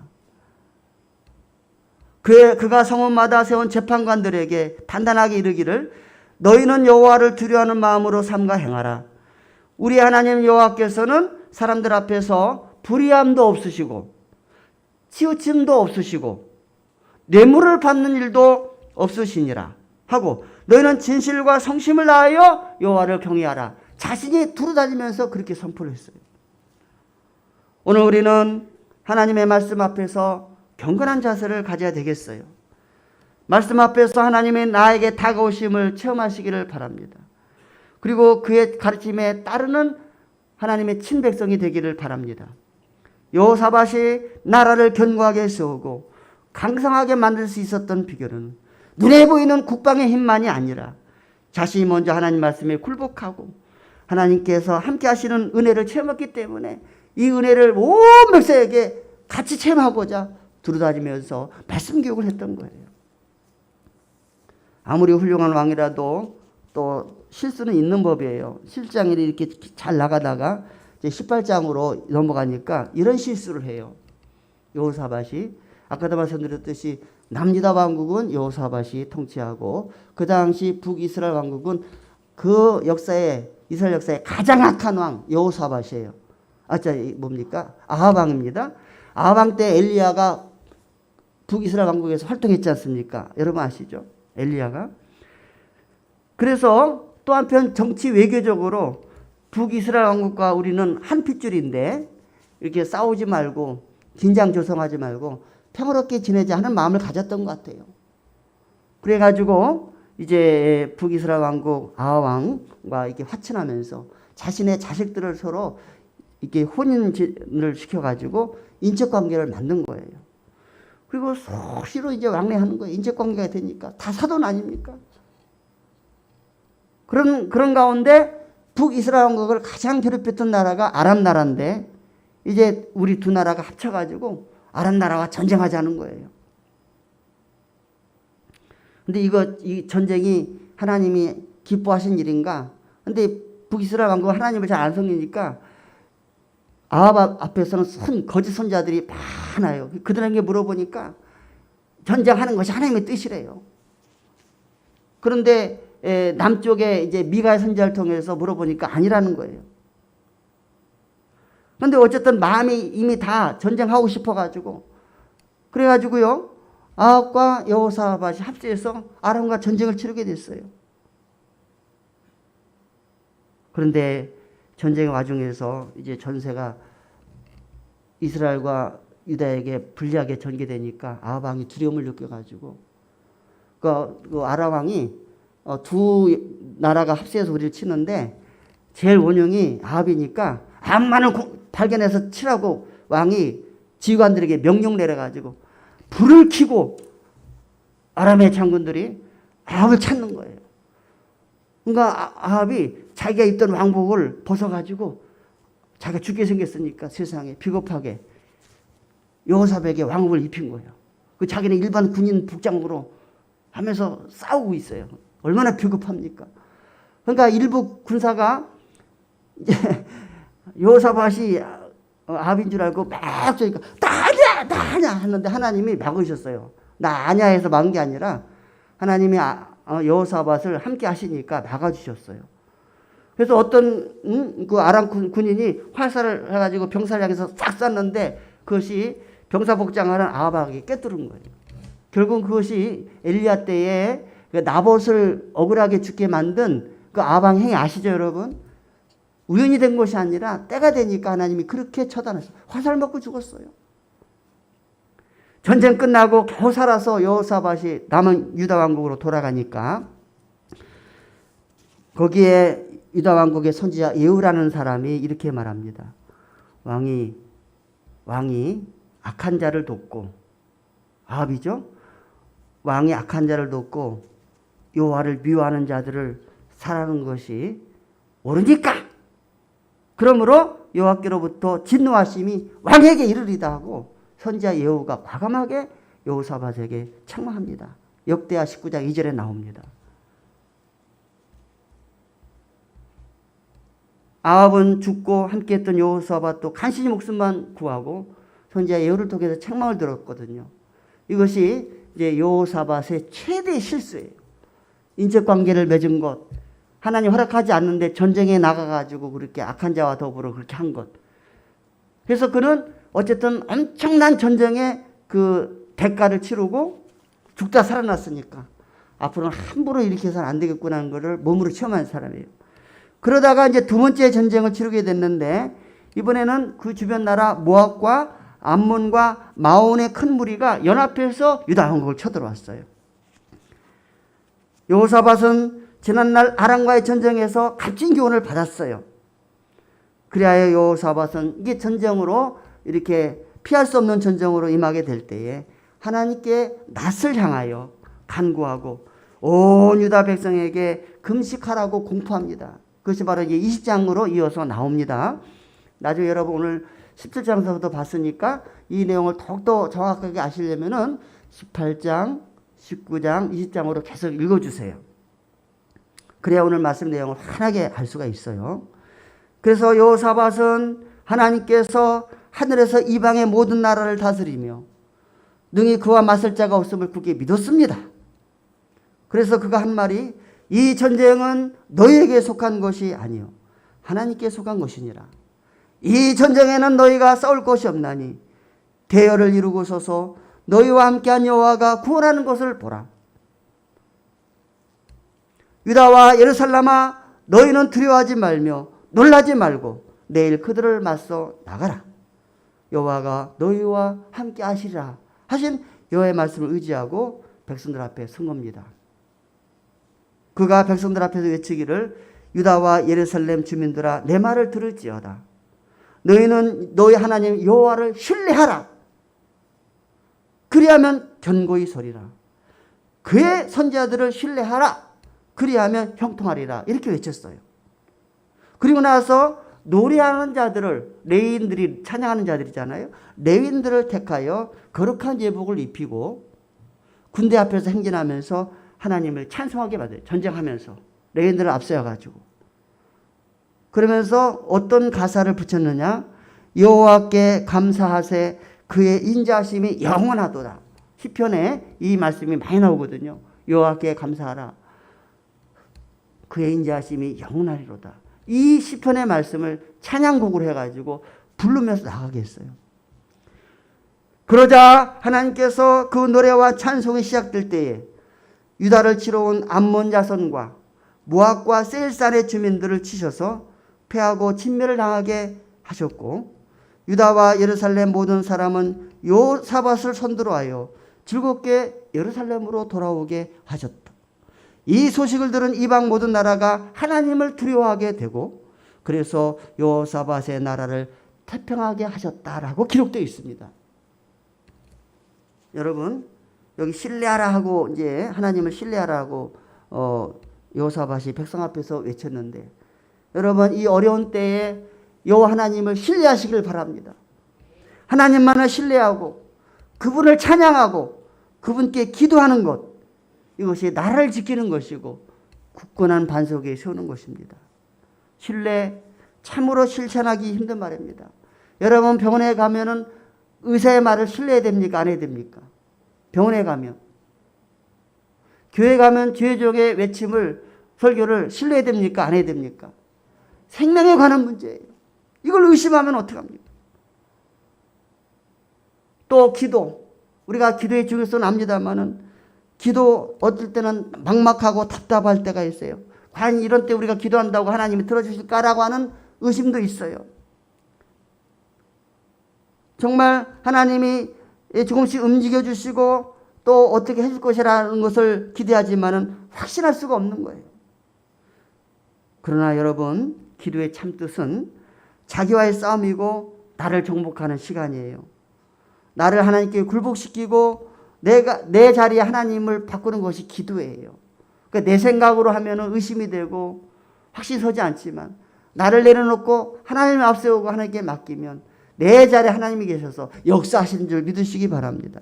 그가 성읍마다 세운 재판관들에게 단단하게 이르기를 너희는 여호와를 두려워하는 마음으로 삼가 행하라. 우리 하나님 여호와께서는 사람들 앞에서 불의함도 없으시고 치우침도 없으시고 뇌물을 받는 일도 없으시니라 하고 너희는 진실과 성심을 다하여 여호와를 경외하라. 자신이 두루다니면서 그렇게 선포를 했어요. 오늘 우리는 하나님의 말씀 앞에서 경건한 자세를 가져야 되겠어요. 말씀 앞에서 하나님의 나에게 다가오심을 체험하시기를 바랍니다. 그리고 그의 가르침에 따르는 하나님의 친백성이 되기를 바랍니다. 여호사밧이 나라를 견고하게 세우고 강성하게 만들 수 있었던 비결은 눈에 보이는 국방의 힘만이 아니라 자신이 먼저 하나님 말씀에 굴복하고 하나님께서 함께 하시는 은혜를 체험했기 때문에 이 은혜를 온 백성에게 같이 체험하고자 두루다니면서 말씀 교육을 했던 거예요. 아무리 훌륭한 왕이라도 또 실수는 있는 법이에요. 7장이 이렇게 잘 나가다가 이제 18장으로 넘어가니까 이런 실수를 해요. 여호사밧이 아까도 말씀드렸듯이 남유다 왕국은 여호사밧이 통치하고 그 당시 북이스라엘 왕국은 그 역사에 이스라엘 역사에 가장 악한 왕 여호사밧이에요. 뭡니까? 아합 왕입니다. 아합 왕 때 엘리야가 북이스라엘 왕국에서 활동했지 않습니까? 여러분 아시죠? 엘리야가. 그래서 또 한편 정치 외교적으로 북이스라엘 왕국과 우리는 한 핏줄인데 이렇게 싸우지 말고 긴장 조성하지 말고 평화롭게 지내자 하는 마음을 가졌던 것 같아요. 그래가지고 이제 북이스라엘 왕국 아합 왕과 이렇게 화친하면서 자신의 자식들을 서로 이렇게 혼인을 시켜가지고 인척 관계를 만든 거예요. 그리고 속시로 이제 왕래하는 거예요. 인척 관계가 되니까 다 사돈 아닙니까? 그런 가운데 북이스라엘 왕국을 가장 괴롭혔던 나라가 아람 나라인데 이제 우리 두 나라가 합쳐가지고 아람 나라와 전쟁하자는 거예요. 근데 이 전쟁이 하나님이 기뻐하신 일인가? 근데 북이스라엘 왕국은 하나님을 잘 안 섬기니까 아합 앞에서는 거짓 선자들이 많아요. 그들에게 물어보니까 전쟁하는 것이 하나님의 뜻이래요. 그런데 남쪽에 이제 미가의 선자를 통해서 물어보니까 아니라는 거예요. 그런데 어쨌든 마음이 이미 다 전쟁하고 싶어가지고 그래가지고요 아합과 여호사밧이 합세해서 아람과 전쟁을 치르게 됐어요. 그런데 전쟁의 와중에서 이제 전세가 이스라엘과 유다에게 불리하게 전개되니까 아합 왕이 두려움을 느껴가지고 그 아람 왕이 두 나라가 합세해서 우리를 치는데 제일 원흉이 아합이니까 암만을 발견해서 치라고 왕이 지휘관들에게 명령 내려가지고 불을 켜고 아람의 장군들이 아합을 찾는 거예요. 그러니까 아합이 자기가 입던 왕복을 벗어가지고 자기가 죽게 생겼으니까 세상에 비겁하게 여호사밧에게 왕복을 입힌 거예요. 그 자기는 일반 군인 복장으로 하면서 싸우고 있어요. 얼마나 비겁합니까? 그러니까 일부 군사가 이제 여호사밧이 아합인 줄 알고 막 쏘니까 나 아냐 하는데 하나님이 막으셨어요. 나 아냐 해서 막은 게 아니라 하나님이 여호사밧을 함께 하시니까 막아주셨어요. 그래서 어떤 그 아람 군인이 활살을 해가지고 병사를 향해서 싹 쐈는데 그것이 병사 복장하는 아합에게 꿰뚫은 거예요. 결국 그것이 엘리야 때에 그 나봇을 억울하게 죽게 만든 그 아합 행위 아시죠, 여러분? 우연히 된 것이 아니라 때가 되니까 하나님이 그렇게 처단했어요. 화살 먹고 죽었어요. 전쟁 끝나고 겨우 살아서 여호사밧이 남은 유다 왕국으로 돌아가니까 거기에 유다 왕국의 선지자 예후라는 사람이 이렇게 말합니다. 왕이 악한 자를 돕고 아합이죠. 왕이 악한 자를 돕고 여호와를 미워하는 자들을 살하는 것이 옳으니까 그러므로 여호와께로부터 진노하심이 왕에게 이르리다 하고 선지자 예후가 과감하게 여호사밧에게 책망합니다. 역대하 19장 2절에 나옵니다. 아합은 죽고 함께했던 여호사밧도 간신히 목숨만 구하고 선지자 예후를 통해서 책망을 들었거든요. 이것이 이제 여호사밧의 최대 실수예요. 인적 관계를 맺은 것, 하나님 허락하지 않는데 전쟁에 나가가지고 그렇게 악한 자와 더불어 그렇게 한 것. 그래서 그는 어쨌든 엄청난 전쟁의 그 대가를 치르고 죽다 살아났으니까 앞으로는 함부로 이렇게 해서는 안 되겠구나 하는 것을 몸으로 체험한 사람이에요. 그러다가 이제 두 번째 전쟁을 치르게 됐는데 이번에는 그 주변 나라 모압과 암몬과 마온의 큰 무리가 연합해서 유다 왕국을 쳐들어왔어요. 여호사밧은 지난날 아람과의 전쟁에서 값진 교훈을 받았어요. 그리하여 여호사밧은 이게 전쟁으로 이렇게 피할 수 없는 전쟁으로 임하게 될 때에 하나님께 낯을 향하여 간구하고 온 유다 백성에게 금식하라고 공포합니다. 그것이 바로 이제 20장으로 이어서 나옵니다. 나중에 여러분 오늘 17장서부터 봤으니까 이 내용을 더욱더 정확하게 아시려면은 18장, 19장, 20장으로 계속 읽어주세요. 그래야 오늘 말씀 내용을 환하게 알 수가 있어요. 그래서 여호사밧은 하나님께서 하늘에서 이방의 모든 나라를 다스리며 능히 그와 맞설 자가 없음을 굳게 믿었습니다. 그래서 그가 한 말이 이 전쟁은 너희에게 속한 것이 아니요 하나님께 속한 것이니라. 이 전쟁에는 너희가 싸울 것이 없나니 대열을 이루고서서 너희와 함께한 여호와가 구원하는 것을 보라. 유다와 예루살렘아 너희는 두려워하지 말며 놀라지 말고 내일 그들을 맞서 나가라. 여호와가 너희와 함께 하시리라 하신 여호와의 말씀을 의지하고 백성들 앞에 선 겁니다. 그가 백성들 앞에서 외치기를 유다와 예루살렘 주민들아 내 말을 들을지어다. 너희는 너희 하나님 여호와를 신뢰하라. 그리하면 견고히 서리라. 그의 선지자들을 신뢰하라. 그리하면 형통하리라. 이렇게 외쳤어요. 그리고 나서 노래하는 자들을 레위인들이 찬양하는 자들이잖아요. 레위인들을 택하여 거룩한 예복을 입히고 군대 앞에서 행진하면서 하나님을 찬송하게 만들어요. 전쟁하면서 레위인들을 앞세워가지고 그러면서 어떤 가사를 붙였느냐? 여호와께 감사하세 그의 인자하심이 영원하도다. 시편에 이 말씀이 많이 나오거든요. 여호와께 감사하라. 그의 인자하심이 영원하리로다. 이 시편의 말씀을 찬양곡으로 해가지고 부르면서 나가게 했어요. 그러자 하나님께서 그 노래와 찬송이 시작될 때에 유다를 치러 온 암몬 자손과 모압과 세일산의 주민들을 치셔서 패하고 진멸을 당하게 하셨고 유다와 예루살렘 모든 사람은 여호사밧을 선두로 하여 즐겁게 예루살렘으로 돌아오게 하셨다. 이 소식을 들은 이방 모든 나라가 하나님을 두려워하게 되고 그래서 여호사밧의 나라를 태평하게 하셨다라고 기록되어 있습니다. 여러분 여기 신뢰하라 하고 이제 하나님을 신뢰하라 하고 여호사밧이 백성 앞에서 외쳤는데 여러분 이 어려운 때에 여호와 하나님을 신뢰하시길 바랍니다. 하나님만을 신뢰하고 그분을 찬양하고 그분께 기도하는 것 이것이 나라를 지키는 것이고 굳건한 반석에 세우는 것입니다. 신뢰 참으로 실천하기 힘든 말입니다. 여러분 병원에 가면은 의사의 말을 신뢰해야 됩니까? 안 해야 됩니까? 병원에 가면 교회 가면 죄족의 외침을 설교를 신뢰해야 됩니까? 안 해야 됩니까? 생명에 관한 문제예요. 이걸 의심하면 어떡합니까? 또 기도 우리가 기도의 중요성은 압니다만은 기도 어떨 때는 막막하고 답답할 때가 있어요. 과연 이런 때 우리가 기도한다고 하나님이 들어주실까라고 하는 의심도 있어요. 정말 하나님이 조금씩 움직여 주시고 또 어떻게 해줄 것이라는 것을 기대하지만은 확신할 수가 없는 거예요. 그러나 여러분 기도의 참뜻은 자기와의 싸움이고 나를 정복하는 시간이에요. 나를 하나님께 굴복시키고 내 자리에 하나님을 바꾸는 것이 기도예요. 그러니까 내 생각으로 하면 의심이 되고 확신 서지 않지만 나를 내려놓고 하나님을 앞세우고 하나님께 맡기면 내 자리에 하나님이 계셔서 역사하시는 줄 믿으시기 바랍니다.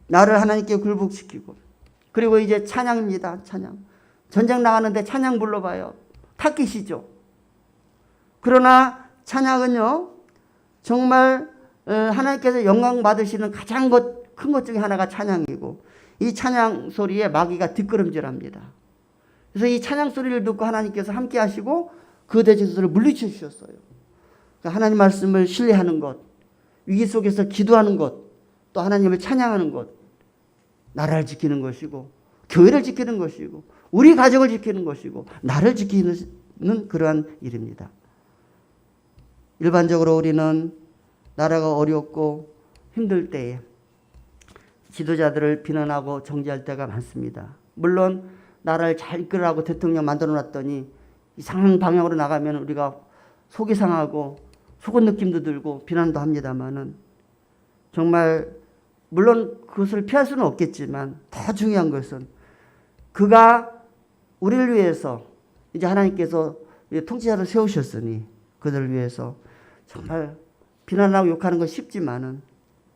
나를 하나님께 굴복시키고 그리고 이제 찬양입니다. 찬양. 전쟁 나가는데 찬양 불러봐요. 타깃이죠. 그러나 찬양은요, 정말 하나님께서 영광 받으시는 가장 큰 것 중에 하나가 찬양이고, 이 찬양 소리에 마귀가 뒷걸음질합니다. 그래서 이 찬양 소리를 듣고 하나님께서 함께 하시고 그 대적들을 물리쳐 주셨어요. 그러니까 하나님 말씀을 신뢰하는 것, 위기 속에서 기도하는 것, 또 하나님을 찬양하는 것, 나라를 지키는 것이고 교회를 지키는 것이고 우리 가족을 지키는 것이고 나를 지키는 그러한 일입니다. 일반적으로 우리는 나라가 어렵고 힘들 때에 지도자들을 비난하고 정죄할 때가 많습니다. 물론 나라를 잘 이끌으라고 대통령 만들어 놨더니 이상한 방향으로 나가면 우리가 속이 상하고 속은 느낌도 들고 비난도 합니다만은, 정말 물론 그것을 피할 수는 없겠지만 더 중요한 것은 그가 우리를 위해서 이제 하나님께서 통치자를 세우셨으니 그들을 위해서 정말 비난하고 욕하는 건 쉽지만은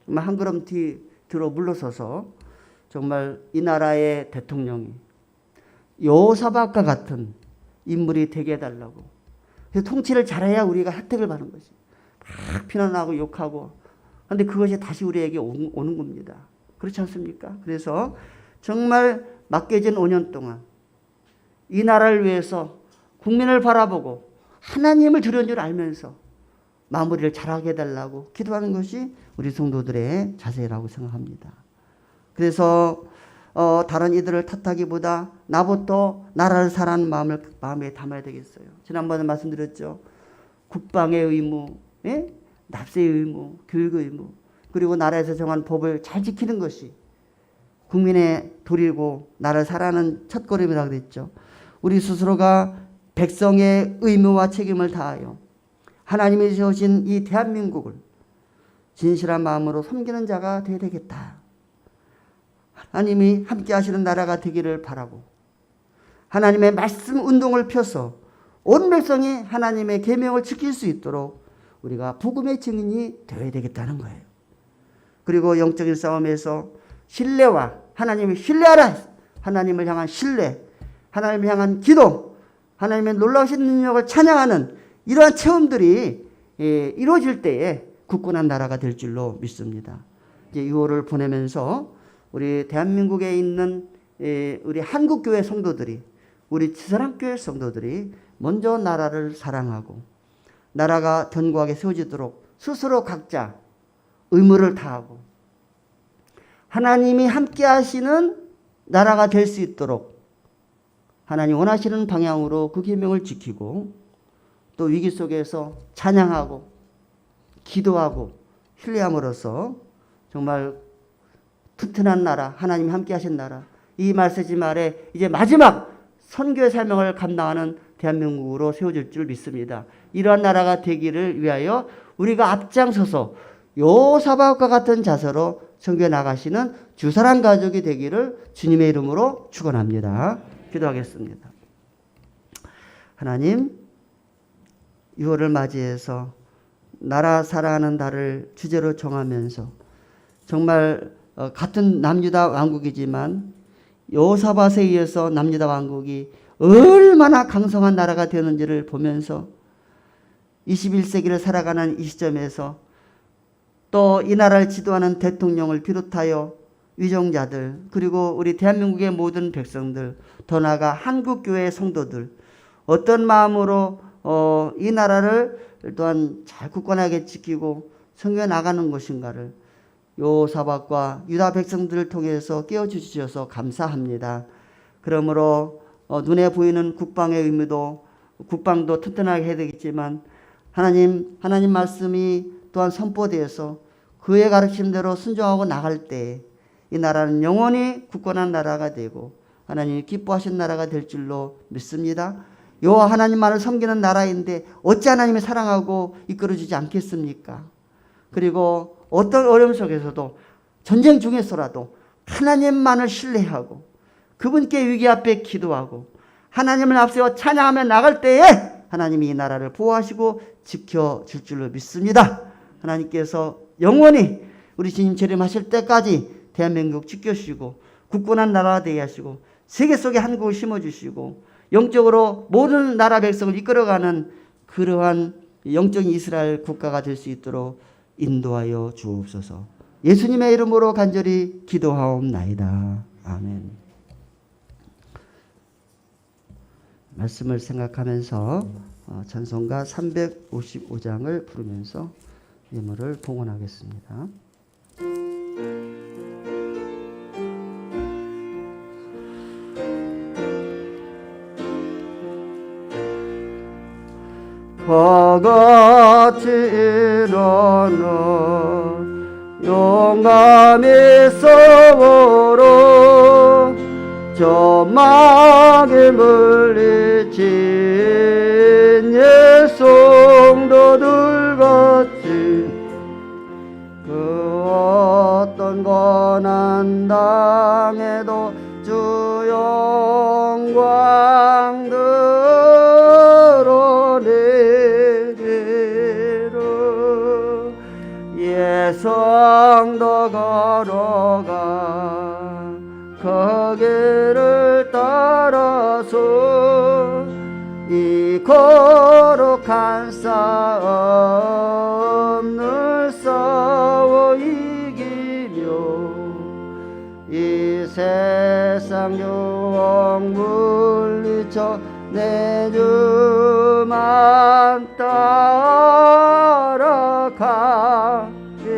정말 한 걸음 뒤로 물러서서 정말 이 나라의 대통령이 여호사밧과 같은 인물이 되게 해달라고. 그래서 통치를 잘해야 우리가 혜택을 받는 것이. 막 비난하고 욕하고. 그런데 그것이 다시 우리에게 오는 겁니다. 그렇지 않습니까? 그래서 정말 맡겨진 5년 동안 이 나라를 위해서 국민을 바라보고 하나님을 두려운 줄 알면서 마무리를 잘하게 해달라고 기도하는 것이 우리 성도들의 자세라고 생각합니다. 그래서 다른 이들을 탓하기보다 나부터 나라를 사랑하는 마음을 마음에 담아야 되겠어요. 지난번에 말씀드렸죠. 국방의 의무, 예? 납세의 의무, 교육의 의무, 그리고 나라에서 정한 법을 잘 지키는 것이 국민의 도리고 나라를 사랑하는 첫걸음이라고 그랬죠. 우리 스스로가 백성의 의무와 책임을 다하여 하나님이 세우신 이 대한민국을 진실한 마음으로 섬기는 자가 되어야 되겠다. 하나님이 함께 하시는 나라가 되기를 바라고 하나님의 말씀 운동을 펴서 온 백성이 하나님의 계명을 지킬 수 있도록 우리가 복음의 증인이 되어야 되겠다는 거예요. 그리고 영적인 싸움에서 신뢰와 하나님을 신뢰하라. 하나님을 향한 신뢰, 하나님을 향한 기도, 하나님의 놀라우신 능력을 찬양하는 이러한 체험들이 이루어질 때에 굳건한 나라가 될 줄로 믿습니다. 이제 6월을 보내면서 우리 대한민국에 있는 우리 한국교회 성도들이, 우리 지사랑교회 성도들이 먼저 나라를 사랑하고 나라가 견고하게 세워지도록 스스로 각자 의무를 다하고 하나님이 함께 하시는 나라가 될 수 있도록 하나님 원하시는 방향으로 그 계명을 지키고 또 위기 속에서 찬양하고 기도하고 신뢰함으로써 정말 튼튼한 나라, 하나님 함께 하신 나라, 이 말세지 말에 이제 마지막 선교의 사명을 감당하는 대한민국으로 세워질 줄 믿습니다. 이러한 나라가 되기를 위하여 우리가 앞장서서 여호사밧과 같은 자세로 선교에 나가시는 주사랑 가족이 되기를 주님의 이름으로 축원합니다. 기도하겠습니다. 하나님, 6월을 맞이해서 나라 사랑하는 달을 주제로 정하면서 정말 같은 남유다 왕국이지만 여호사밧에 의해서 남유다 왕국이 얼마나 강성한 나라가 되었는지를 보면서 21세기를 살아가는 이 시점에서 또 이 나라를 지도하는 대통령을 비롯하여 위정자들, 그리고 우리 대한민국의 모든 백성들, 더 나아가 한국교회 성도들 어떤 마음으로 이 나라를 또한 잘 굳건하게 지키고 성교해 나가는 것인가를 여호사밧과 유다 백성들을 통해서 깨워주셔서 감사합니다. 그러므로 눈에 보이는 국방의 의무도 국방도 튼튼하게 해야 되겠지만 하나님 말씀이 또한 선포되어서 그의 가르침대로 순종하고 나갈 때 이 나라는 영원히 굳건한 나라가 되고 하나님이 기뻐하신 나라가 될 줄로 믿습니다. 여호와 하나님만을 섬기는 나라인데 어찌 하나님이 사랑하고 이끌어주지 않겠습니까? 그리고 어떤 어려움 속에서도 전쟁 중에서라도 하나님만을 신뢰하고 그분께 위기 앞에 기도하고 하나님을 앞세워 찬양하며 나갈 때에 하나님이 이 나라를 보호하시고 지켜줄 줄로 믿습니다. 하나님께서 영원히 우리 주님 재림하실 때까지 대한민국 지켜주시고 굳건한 나라가 되게 하시고 세계 속에 한국을 심어주시고 영적으로 모든 나라 백성을 이끌어가는 그러한 영적인 이스라엘 국가가 될 수 있도록 인도하여 주옵소서. 예수님의 이름으로 간절히 기도하옵나이다. 아멘. 말씀을 생각하면서 찬송가 355장을 부르면서 예물을 봉헌하겠습니다. 바같이 일어나 용감히 싸워라 저마귀 물리친 예성도들 같이 그 어떤 고난 당해도 주 영광 드러내리라 예성도 걸어가 그 길을 따라서 이 거룩한 싸움을 싸워 이기며 이 세상 유혹 물리쳐 내 주만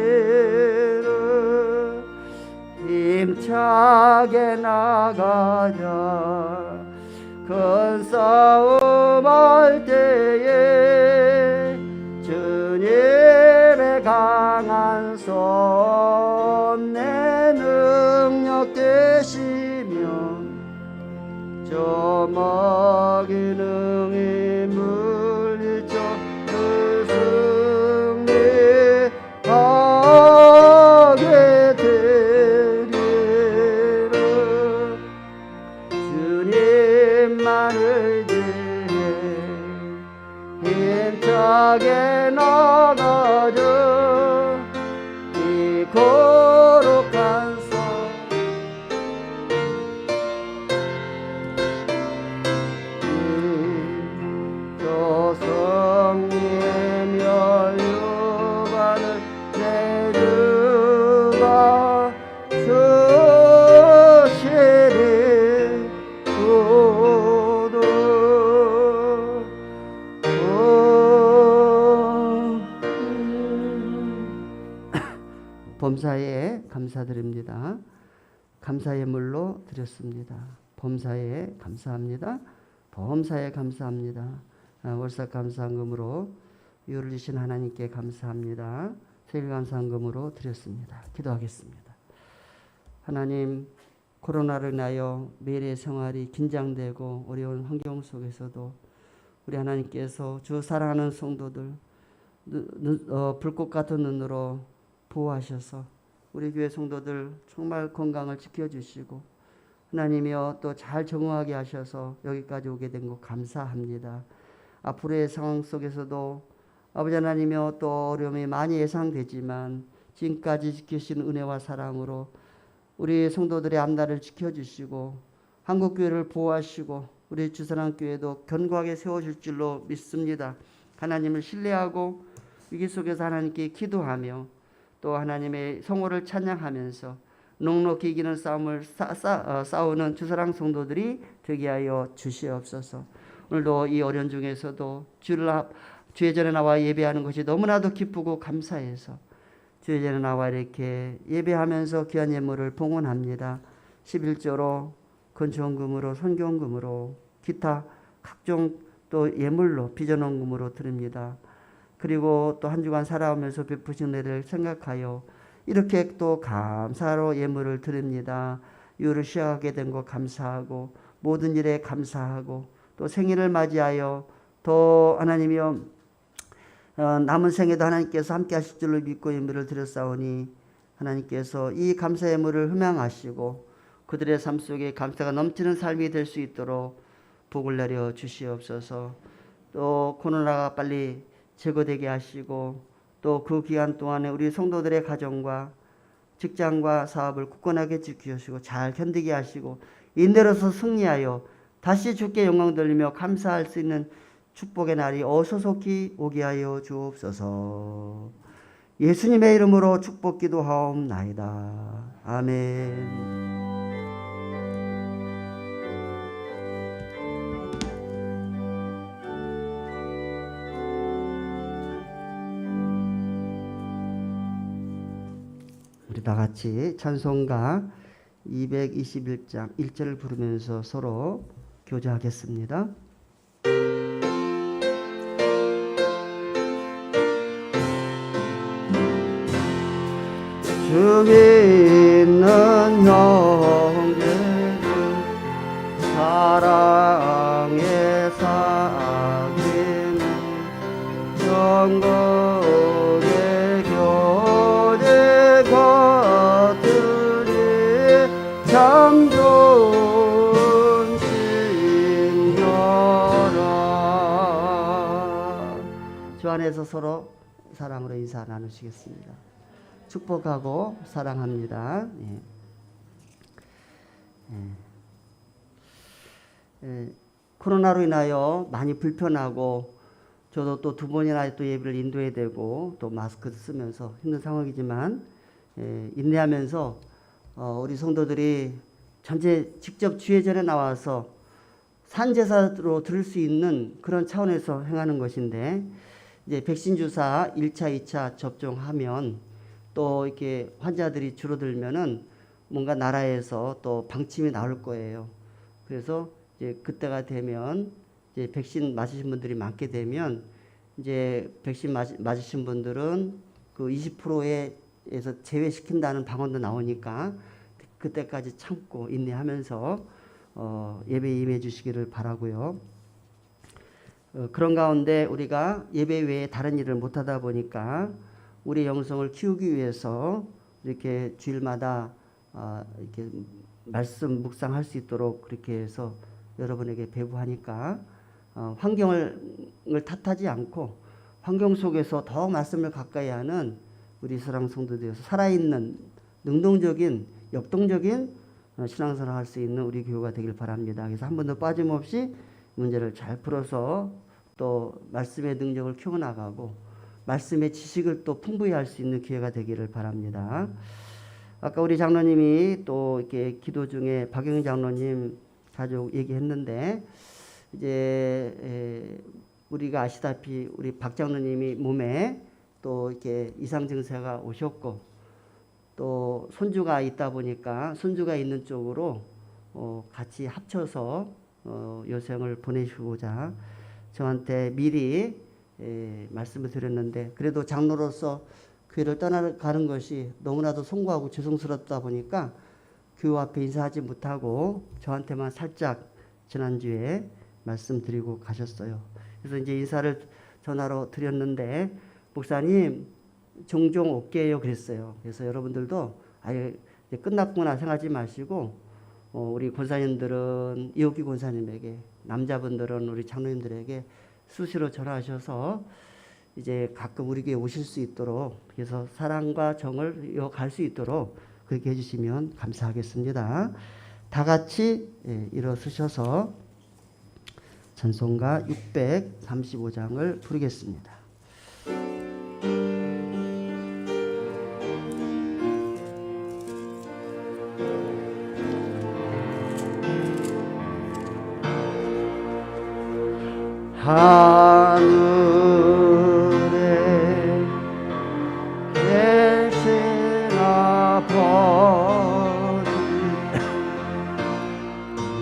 따라가기를 힘차게 나가자 큰 싸움 할 때에 주님의 강한 손 내 능력 되시며 저 마귀 능히 물리쳐 그 승리하게 되리라 주님만을 위해 힘차게 나가자 이 거룩한 범사에 감사드립니다. 감사 예물로 드렸습니다. 범사에 감사합니다. 범사에 감사합니다. 월삭 감사한금으로 유를 주신 하나님께 감사합니다. 세일 감사한금으로 드렸습니다. 기도하겠습니다. 하나님, 코로나를 인하여 매일의 생활이 긴장되고 어려운 환경 속에서도 우리 하나님께서 주 사랑하는 성도들 불꽃 같은 눈으로 보호하셔서 우리 교회 성도들 정말 건강을 지켜주시고 하나님이여 또 잘 적응하게 하셔서 여기까지 오게 된 것 감사합니다. 앞으로의 상황 속에서도 아버지 하나님이여 또 어려움이 많이 예상되지만 지금까지 지키신 은혜와 사랑으로 우리 성도들의 앞날을 지켜주시고 한국교회를 보호하시고 우리 주사랑교회도 견고하게 세워줄 줄로 믿습니다. 하나님을 신뢰하고 위기 속에서 하나님께 기도하며 또 하나님의 성호를 찬양하면서 넉넉히 이기는 싸움을 싸우는 주사랑 성도들이 되게 하여 주시옵소서. 오늘도 이 어려운 중에서도 주의 전에 나와 예배하는 것이 너무나도 기쁘고 감사해서 주의 전에 나와 이렇게 예배하면서 귀한 예물을 봉헌합니다. 11조로 건축원금으로 선교원금으로 기타 각종 또 예물로 빚어놓은 드립니다. 그리고 또 한 주간 살아오면서 베푸신 은혜를 생각하여 이렇게 또 감사로 예물을 드립니다. 유를 시작하게 된 것 감사하고 모든 일에 감사하고 또 생일을 맞이하여 더 하나님이여 남은 생에도 하나님께서 함께 하실 줄로 믿고 예물을 드렸사오니 하나님께서 이 감사 예물을 흠양하시고 그들의 삶 속에 감사가 넘치는 삶이 될 수 있도록 복을 내려 주시옵소서. 또 코로나가 빨리 제거되게 하시고 또 그 기간 동안에 우리 성도들의 가정과 직장과 사업을 굳건하게 지키시고 잘 견디게 하시고 인내로서 승리하여 다시 주께 영광 돌리며 감사할 수 있는 축복의 날이 어소속히 오게 하여 주옵소서. 예수님의 이름으로 축복 기도하옵나이다. 아멘. 우리 다 같이 찬송가 221장 1절을 부르면서 서로 교제하겠습니다. 주에 있는 형제들 사랑에 사귀는 영광의 교제 같으니 참 좋은 친교라. 주 안에서 서로 사랑으로 인사 나누시겠습니다. 축복하고 사랑합니다. 예. 코로나로 인하여 많이 불편하고 저도 또 2번이나 또 예배를 인도해야 되고 또 마스크 쓰면서 힘든 상황이지만 인내하면서 우리 성도들이 전체 직접 주회전에 나와서 산제사로 들을 수 있는 그런 차원에서 행하는 것인데 이제 백신 주사 1차, 2차 접종하면 또 이렇게 환자들이 줄어들면은 뭔가 나라에서 또 방침이 나올 거예요. 그래서 이제 그때가 되면 이제 백신 맞으신 분들이 많게 되면 이제 백신 맞으신 분들은 그 20%에서 제외시킨다는 방언도 나오니까 그때까지 참고 인내하면서 예배에 임해 주시기를 바라고요. 그런 가운데 우리가 예배 외에 다른 일을 못하다 보니까 우리 영성을 키우기 위해서 이렇게 주일마다 이렇게 말씀 묵상할 수 있도록 그렇게 해서 여러분에게 배부하니까 환경을 탓하지 않고 환경 속에서 더 말씀을 가까이 하는 우리 사랑 성도들에서 살아있는 능동적인 역동적인 신앙생활을 할 수 있는 우리 교회가 되길 바랍니다. 그래서 한 번도 빠짐없이 문제를 잘 풀어서 또 말씀의 능력을 키워나가고 말씀의 지식을 또 풍부히 할 수 있는 기회가 되기를 바랍니다. 아까 우리 장로님이 또 이렇게 기도 중에 박영희 장로님 가족 얘기했는데 이제 우리가 아시다시피 우리 박 장로님이 몸에 또 이렇게 이상 증세가 오셨고 또 손주가 있다 보니까 손주가 있는 쪽으로 같이 합쳐서 여생을 보내시고자 저한테 미리 말씀을 드렸는데 그래도 장로로서 교회를 떠나가는 것이 너무나도 송구하고 죄송스럽다 보니까 교회 앞에 인사하지 못하고 저한테만 살짝 지난주에 말씀드리고 가셨어요. 그래서 이제 인사를 전화로 드렸는데 목사님 종종 올게요 그랬어요. 그래서 여러분들도 아예 끝났구나 생각하지 마시고 우리 권사님들은 이옥기 권사님에게 남자분들은 우리 장로님들에게 수시로 전화하셔서 이제 가끔 우리 교회 오실 수 있도록 그래서 사랑과 정을 이어갈 수 있도록 그렇게 해주시면 감사하겠습니다. 다 같이 일어서셔서 찬송가 635장을 부르겠습니다. 하늘에 계신 아버지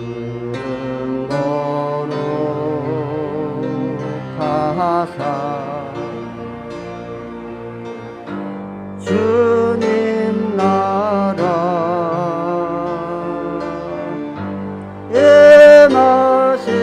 이름 거룩하사 주님 나라 임하시고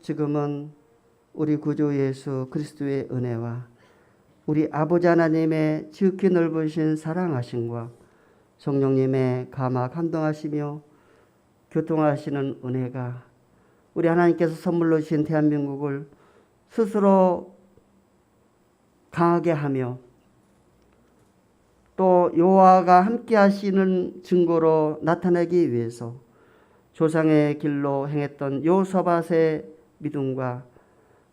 지금은 우리 구주 예수 그리스도의 은혜와 우리 아버지 하나님의 지극히 넓으신 사랑하심과 성령님의 감화 감동하시며 교통하시는 은혜가 우리 하나님께서 선물로 주신 대한민국을 스스로 강하게 하며 또 여호와가 함께 하시는 증거로 나타내기 위해서 조상의 길로 행했던 여호사밧의 믿음과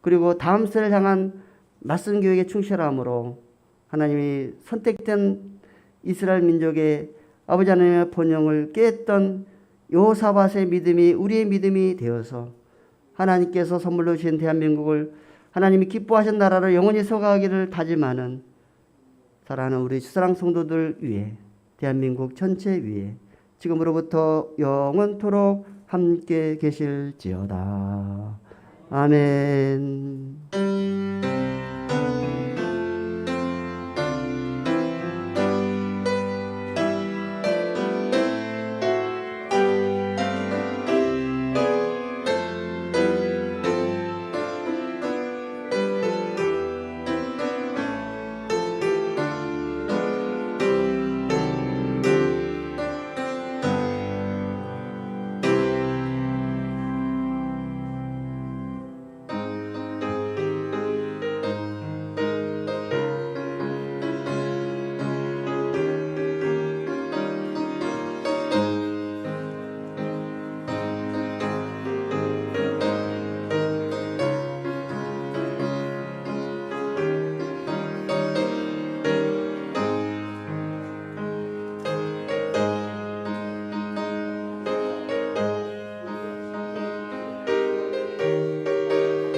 그리고 다음 세를 향한 낯선 교육의 충실함으로 하나님이 선택된 이스라엘 민족의 아버지 하나님의 본영을 깼던 여호사밧의 믿음이 우리의 믿음이 되어서 하나님께서 선물로 주신 대한민국을 하나님이 기뻐하신 나라로 영원히 서가기를 다짐하는 사랑하는 우리 주사랑 성도들 위해 대한민국 전체 위에 지금으로부터 영원토록 함께 계실지어다. 아멘.